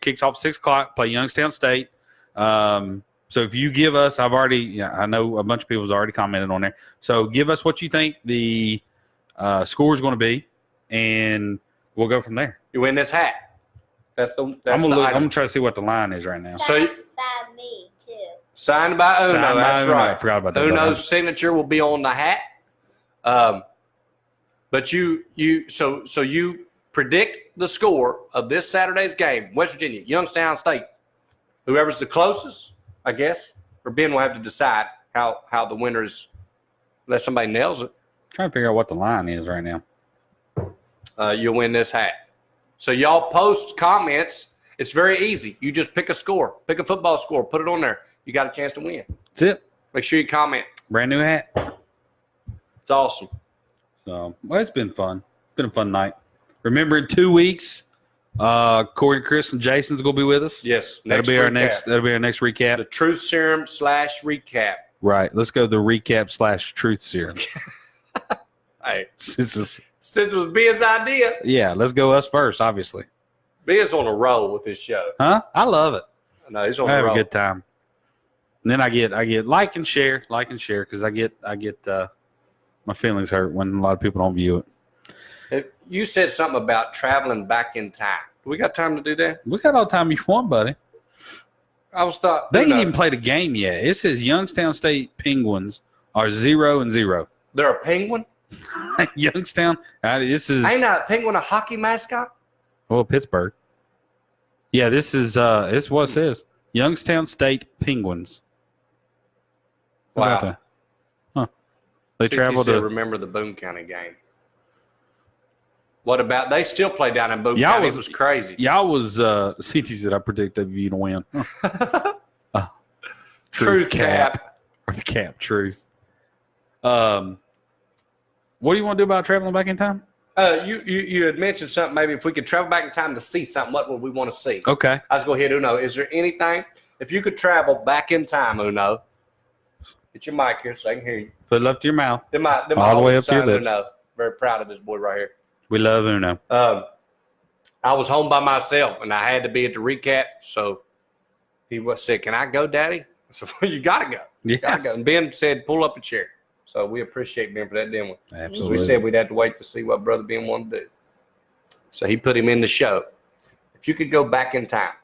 Speaker 1: Kicks off 6 o'clock. Play Youngstown State. So if you give us, I know a bunch of people have already commented on there. So give us what you think the score is going to be, and we'll go from there.
Speaker 2: You win this hat.
Speaker 1: I'm gonna try to see what the line is right now.
Speaker 3: Signed by me too.
Speaker 2: Signed by Uno. That's right.
Speaker 1: I forgot about that.
Speaker 2: Uno's signature will be on the hat. But you predict the score of this Saturday's game, West Virginia, Youngstown State. Whoever's the closest, I guess, or Ben will have to decide how the winner is, unless somebody nails it.
Speaker 1: I'm trying to figure out what the line is right now.
Speaker 2: You'll win this hat. So y'all post comments. It's very easy. You just pick a score, pick a football score, put it on there. You got a chance to win.
Speaker 1: That's it.
Speaker 2: Make sure you comment.
Speaker 1: Brand new hat.
Speaker 2: It's awesome.
Speaker 1: So, well, it's been fun. It's been a fun night. Remember, in 2 weeks, Corey and Chris and Jason's going to be with us.
Speaker 2: Yes.
Speaker 1: That'll be our next recap.
Speaker 2: The Truth Serum / recap.
Speaker 1: Right. Let's go the recap / Truth Serum.
Speaker 2: Hey, since it was Ben's idea.
Speaker 1: Yeah, let's go us first, obviously.
Speaker 2: Ben's on a roll with this show.
Speaker 1: Huh? I love it.
Speaker 2: No, he's on
Speaker 1: I
Speaker 2: a
Speaker 1: have
Speaker 2: roll.
Speaker 1: a good time. And then I get like and share because I get my feelings hurt when a lot of people don't view it.
Speaker 2: You said something about traveling back in time. Do we got time to do that?
Speaker 1: We got all the time you want, buddy. They ain't even played a game yet. It says Youngstown State Penguins are 0-0.
Speaker 2: They're a penguin?
Speaker 1: Youngstown. This is.
Speaker 2: Ain't a penguin a hockey mascot?
Speaker 1: Well, Pittsburgh. Yeah, this is. This is what it says. Youngstown State Penguins. How about that? Huh? They traveled to.
Speaker 2: Remember the Boone County game? What about they still play down in Boone County? It was crazy.
Speaker 1: Y'all was CT said I predict WVU to win.
Speaker 2: Truth cap
Speaker 1: or the cap truth. What do you want to do about traveling back in time?
Speaker 2: You had mentioned something. Maybe if we could travel back in time to see something, what would we want to see?
Speaker 1: Okay.
Speaker 2: I was going to hit Uno. Is there anything? If you could travel back in time, Uno, get your mic here so I can hear you.
Speaker 1: Put it up to your mouth.
Speaker 2: All
Speaker 1: the way up to your lips.
Speaker 2: Uno. Very proud of this boy right here.
Speaker 1: We love Uno.
Speaker 2: I was home by myself, and I had to be at the recap. So he said, "Can I go, Daddy?" I said, "Well, you got to go. You got to go." And Ben said, "Pull up a chair." So we appreciate Ben for that, didn't we?
Speaker 1: Absolutely.
Speaker 2: We said we'd have to wait to see what Brother Ben wanted to do. So he put him in the show. If you could go back in time,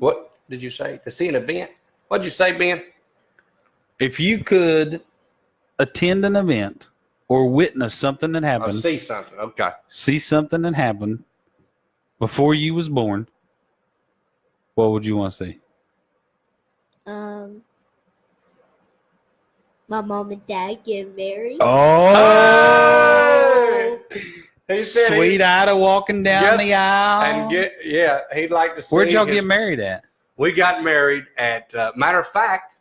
Speaker 2: what did you say? To see an event? What did you say, Ben?
Speaker 1: If you could attend an event or witness something that happened.
Speaker 2: See something. Okay.
Speaker 1: See something that happened before you was born, what would you want to see?
Speaker 3: My mom and dad get married.
Speaker 1: Oh!
Speaker 2: He said
Speaker 1: Sweet Ida walking down the aisle.
Speaker 2: And he'd like to see.
Speaker 1: Where'd y'all get married at?
Speaker 2: We got married at, matter of fact,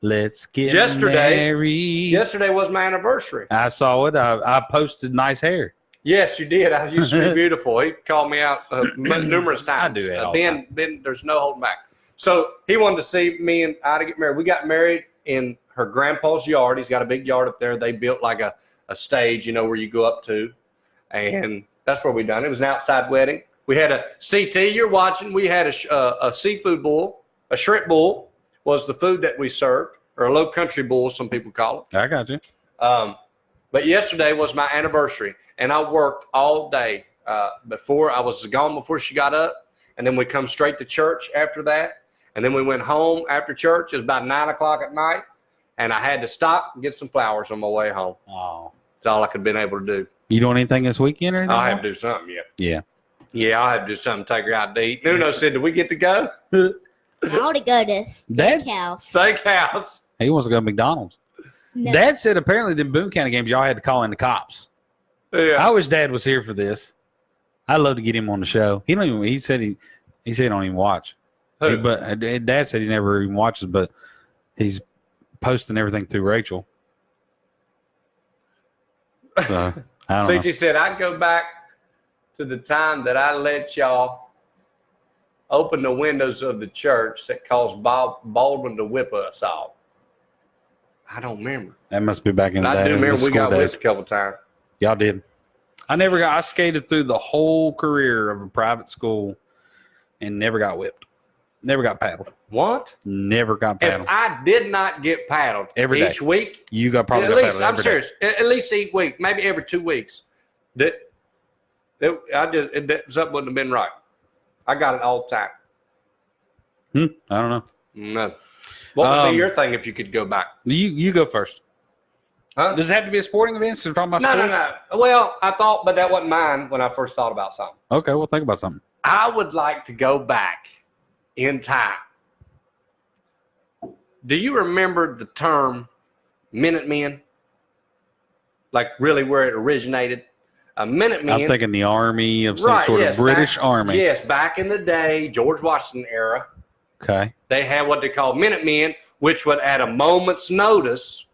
Speaker 1: let's get married.
Speaker 2: Yesterday was my anniversary.
Speaker 1: I saw it. I posted nice hair.
Speaker 2: Yes, you did. I used to be beautiful. He called me out numerous times.
Speaker 1: I do that all
Speaker 2: Ben, there's no holding back. So he wanted to see me and I to get married. We got married in her grandpa's yard. He's got a big yard up there. They built like a stage, you know, where you go up to. And that's where we done it. It was an outside wedding. We had a CT, you're watching. We had a seafood bowl, a shrimp bowl was the food that we served, or a low country bowl, some people call it.
Speaker 1: I got you.
Speaker 2: But yesterday was my anniversary, and I worked all day before. I was gone before she got up, and then we come straight to church after that. And then we went home after church. It was about 9 o'clock at night, and I had to stop and get some flowers on my way home.
Speaker 1: Oh.
Speaker 2: That's all I could have been able to do.
Speaker 1: You doing anything this weekend or anything?
Speaker 2: I'll have to do something, yeah.
Speaker 1: Yeah.
Speaker 2: Yeah, I'll have to do something, take her out to eat. Nuno said, "Do we get to go?"
Speaker 3: I want to go to
Speaker 1: Dad?
Speaker 3: steakhouse.
Speaker 2: Steakhouse.
Speaker 1: He wants to go to McDonald's.
Speaker 3: No.
Speaker 1: Dad said apparently the Boone County games, y'all had to call in the cops.
Speaker 2: Yeah.
Speaker 1: I wish Dad was here for this. I'd love to get him on the show. He don't even. He said he don't even watch.
Speaker 2: Who?
Speaker 1: But Dad said he never even watches, but he's posting everything through Rachel. So I don't know.
Speaker 2: CT said, "I'd go back to the time that I let y'all open the windows of the church that caused Baldwin to whip us all." I don't remember.
Speaker 1: That must be back in the
Speaker 2: But
Speaker 1: day.
Speaker 2: I do remember we got
Speaker 1: days.
Speaker 2: whipped a couple times.
Speaker 1: Y'all did. I skated through the whole career of a private school and never got whipped. Never got paddled.
Speaker 2: What?
Speaker 1: Never got
Speaker 2: If
Speaker 1: paddled.
Speaker 2: I did not get paddled
Speaker 1: Every day.
Speaker 2: each week,
Speaker 1: You got probably
Speaker 2: at
Speaker 1: got
Speaker 2: least,
Speaker 1: paddled
Speaker 2: I'm
Speaker 1: every day.
Speaker 2: serious, at least each week, maybe every 2 weeks, something wouldn't have been right. I got it all the time.
Speaker 1: I don't know.
Speaker 2: No. What would be your thing if you could go back?
Speaker 1: You go first.
Speaker 2: Huh?
Speaker 1: Does it have to be a sporting event? So we're talking about sports?
Speaker 2: No. Well, I thought, but that wasn't mine when I first thought about something.
Speaker 1: Okay, well, think about something.
Speaker 2: I would like to go back in time. Do you remember the term Minutemen? Like really where it originated? A Minutemen.
Speaker 1: I'm thinking the army of some sort of British army.
Speaker 2: Yes, back in the day, George Washington era,
Speaker 1: Okay.
Speaker 2: they had what they called Minutemen, which would at a moment's notice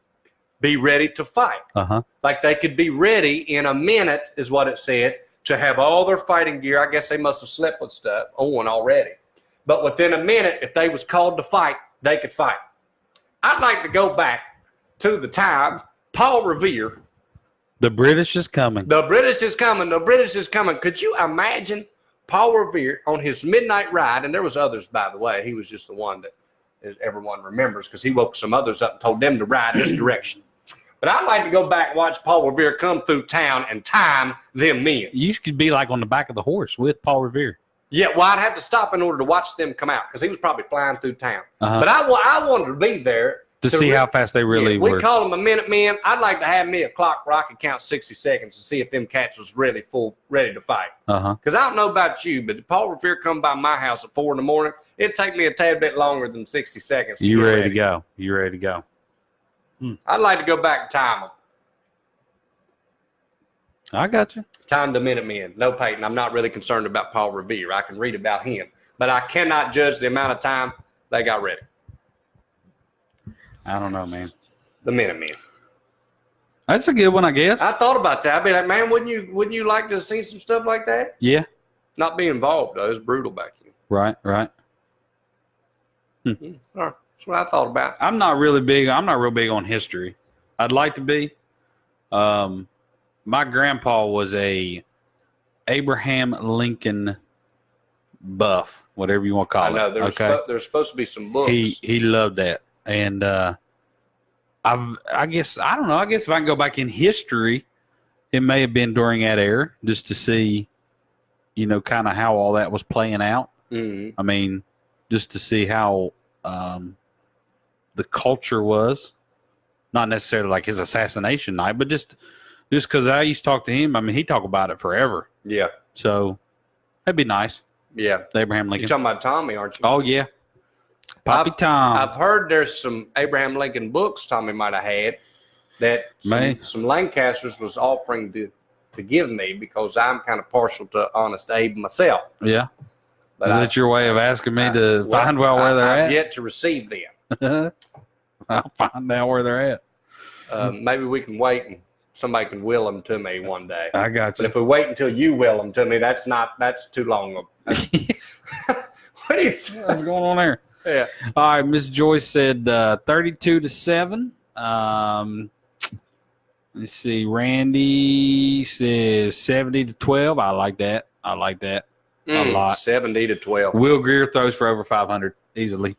Speaker 2: be ready to fight.
Speaker 1: Uh-huh.
Speaker 2: Like they could be ready in a minute, is what it said, to have all their fighting gear. I guess they must have slept with stuff on already. But within a minute, if they was called to fight, they could fight. I'd like to go back to the time Paul Revere.
Speaker 1: The British is coming.
Speaker 2: The British is coming. The British is coming. Could you imagine Paul Revere on his midnight ride? And there was others, by the way. He was just the one that everyone remembers because he woke some others up and told them to ride this direction. But I'd like to go back and watch Paul Revere come through town and time them men.
Speaker 1: You could be like on the back of the horse with Paul Revere.
Speaker 2: Yeah, well, I'd have to stop in order to watch them come out because he was probably flying through town.
Speaker 1: Uh-huh.
Speaker 2: But I wanted to be there.
Speaker 1: To see how fast they really were.
Speaker 2: We call them a Minutemen. I'd like to have me a clock where I could count 60 seconds to see if them cats was really ready to fight.
Speaker 1: Uh-huh.
Speaker 2: Because I don't know about you, but if Paul Revere come by my house at 4 a.m, it'd take me a tad bit longer than 60 seconds.
Speaker 1: You ready to go? You ready to go?
Speaker 2: I'd like to go back and time them.
Speaker 1: I got you.
Speaker 2: Time the Minutemen. No, Peyton, I'm not really concerned about Paul Revere. I can read about him. But I cannot judge the amount of time they got ready.
Speaker 1: I don't know, man.
Speaker 2: The Minutemen.
Speaker 1: That's a good one, I guess.
Speaker 2: I thought about that. I'd be like, man, wouldn't you like to see some stuff like that?
Speaker 1: Yeah.
Speaker 2: Not be involved, though. It was brutal back then.
Speaker 1: Right.
Speaker 2: All right. That's what I thought about.
Speaker 1: I'm not real big on history. I'd like to be. My grandpa was a Abraham Lincoln buff, whatever you want to call it.
Speaker 2: I know. There's supposed to be some books.
Speaker 1: He loved that. And I guess I don't know. I guess if I can go back in history, it may have been during that era just to see, kind of how all that was playing out.
Speaker 2: Mm-hmm.
Speaker 1: I mean, just to see how the culture was, not necessarily like his assassination night, but just because I used to talk to him. I mean, he talked about it forever.
Speaker 2: Yeah.
Speaker 1: So that'd be nice.
Speaker 2: Yeah.
Speaker 1: Abraham Lincoln.
Speaker 2: You're talking about Tommy, aren't you?
Speaker 1: Oh yeah. Poppy Tom.
Speaker 2: I've heard there's some Abraham Lincoln books Tommy might have had that some Lancasters was offering to give me because I'm kind of partial to Honest Abe myself.
Speaker 1: Yeah.
Speaker 2: But
Speaker 1: Is that your way of asking me to find out where they're
Speaker 2: I've
Speaker 1: at?
Speaker 2: yet to receive them.
Speaker 1: I'll find out where they're at.
Speaker 2: Maybe we can wait and somebody can will them to me one day.
Speaker 1: I got
Speaker 2: But
Speaker 1: you.
Speaker 2: if we wait until you will them to me, that's too long. What is
Speaker 1: What's going on there?
Speaker 2: Yeah.
Speaker 1: All right, Miss Joyce said 32-7. Let's see. Randy says 70-12. I like that. A lot.
Speaker 2: 70-12.
Speaker 1: Will Greer throws for over 500 easily.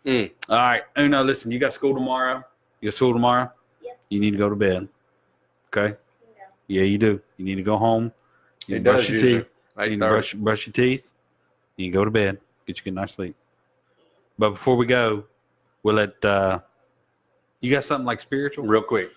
Speaker 1: All right, Uno, listen, you got school tomorrow? Yep. You need to go to bed. Okay?
Speaker 3: No.
Speaker 1: Yeah, you do. You need to go home. You need to brush your teeth. You need to brush your teeth. You can go to bed. Get you a good night's sleep. But before we go, we'll let you got something like spiritual?
Speaker 2: Real quick.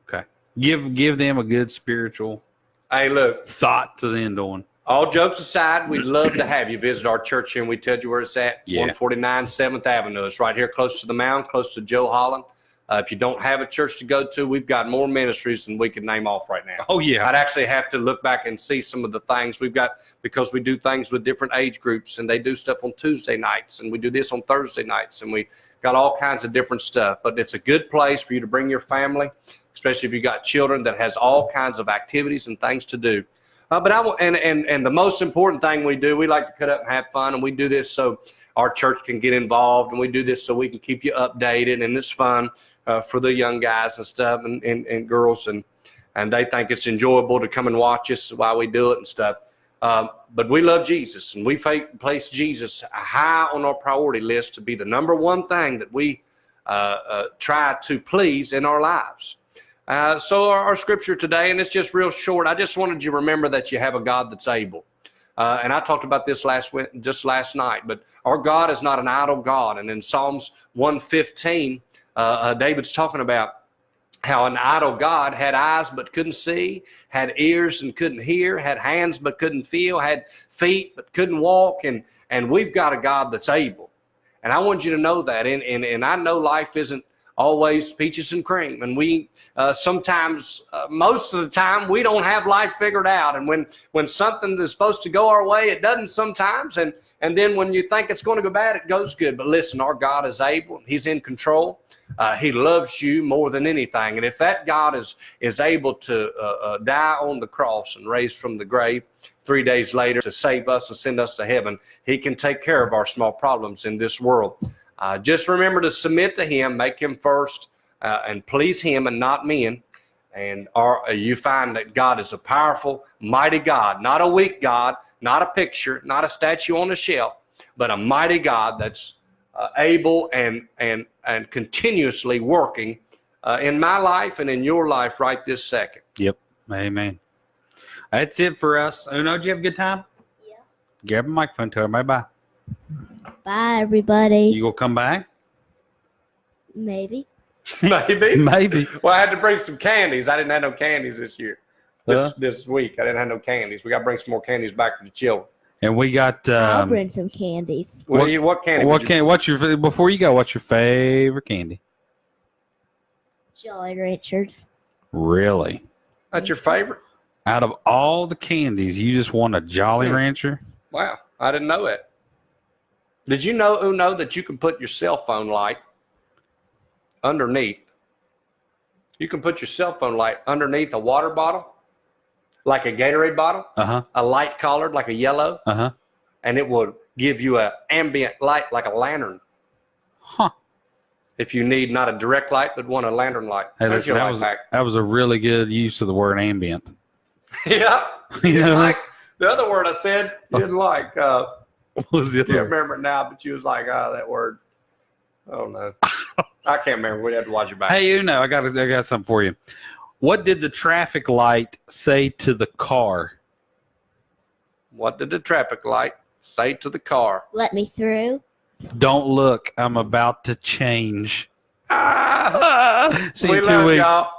Speaker 1: Okay. Give them a good spiritual
Speaker 2: Hey, look.
Speaker 1: thought to the end on.
Speaker 2: All jokes aside, we'd love to have you visit our church here, and we tell you where it's at.
Speaker 1: Yeah.
Speaker 2: 149 7th Avenue. It's right here close to the mound, close to Joe Holland. If you don't have a church to go to, we've got more ministries than we can name off right now.
Speaker 1: Oh, yeah.
Speaker 2: I'd actually have to look back and see some of the things we've got, because we do things with different age groups, and they do stuff on Tuesday nights, and we do this on Thursday nights, and we got all kinds of different stuff. But it's a good place for you to bring your family, especially if you've got children, that has all kinds of activities and things to do. But and the most important thing we do, we like to cut up and have fun, and we do this so our church can get involved, and we do this so we can keep you updated, and it's fun for the young guys and stuff and girls, and they think it's enjoyable to come and watch us while we do it and stuff. But we love Jesus, and we place Jesus high on our priority list to be the number one thing that we try to please in our lives. So our scripture today, and it's just real short. I just wanted you to remember that you have a God that's able. And I talked about this just last night, but our God is not an idle God. And in Psalms 115, David's talking about how an idle God had eyes but couldn't see, had ears and couldn't hear, had hands but couldn't feel, had feet but couldn't walk. And we've got a God that's able. And I want you to know that. And I know life isn't always peaches and cream, and we sometimes, most of the time, we don't have life figured out. And when something is supposed to go our way, it doesn't sometimes. And then when you think it's going to go bad, it goes good. But listen, our God is able. He's in control. He loves you more than anything. And if that God is able to die on the cross and raise from the grave 3 days later to save us and send us to heaven, He can take care of our small problems in this world. Just remember to submit to Him, make Him first, and please Him and not men. And you find that God is a powerful, mighty God, not a weak God, not a picture, not a statue on a shelf, but a mighty God that's able and continuously working in my life and in your life right this second.
Speaker 1: Yep. Amen. That's it for us. Uno, did you have a good time?
Speaker 3: Yeah.
Speaker 1: Grab a microphone, tell everybody bye.
Speaker 3: Bye, everybody.
Speaker 1: You gonna come back?
Speaker 3: Maybe.
Speaker 2: Maybe.
Speaker 1: Maybe.
Speaker 2: Well, I had to bring some candies. I didn't have no candies this year. This week, I didn't have no candies. We got to bring some more candies back for the children.
Speaker 1: And we got.
Speaker 3: I'll bring some candies.
Speaker 2: What candy?
Speaker 1: What's your before you go? What's your favorite candy?
Speaker 3: Jolly Ranchers.
Speaker 1: Really?
Speaker 2: That's your favorite?
Speaker 1: Out of all the candies, you just want a Jolly Rancher?
Speaker 2: Wow, I didn't know that. Did you know, Uno, that you can put your cell phone light underneath? You can put your cell phone light underneath a water bottle, like a Gatorade bottle, a light colored, like a yellow, and it will give you an ambient light like a lantern.
Speaker 1: Huh.
Speaker 2: If you need not a direct light, but want a lantern light.
Speaker 1: Hey, listen, that was a really good use of the word ambient.
Speaker 2: Yeah.
Speaker 1: You know?
Speaker 2: Like the other word I said, you didn't like.
Speaker 1: What was the
Speaker 2: I
Speaker 1: other
Speaker 2: can't
Speaker 1: word?
Speaker 2: remember it now, but you was like, that word. Oh, no. I can't remember. We'd have to watch it back.
Speaker 1: Hey, Uno, I got something for you. What did the traffic light say to the car?
Speaker 2: What did the traffic light say to the car?
Speaker 3: Let me through.
Speaker 1: Don't look. I'm about to change.
Speaker 2: Ah,
Speaker 1: See you
Speaker 2: we
Speaker 1: in 2
Speaker 2: love
Speaker 1: weeks.
Speaker 2: y'all.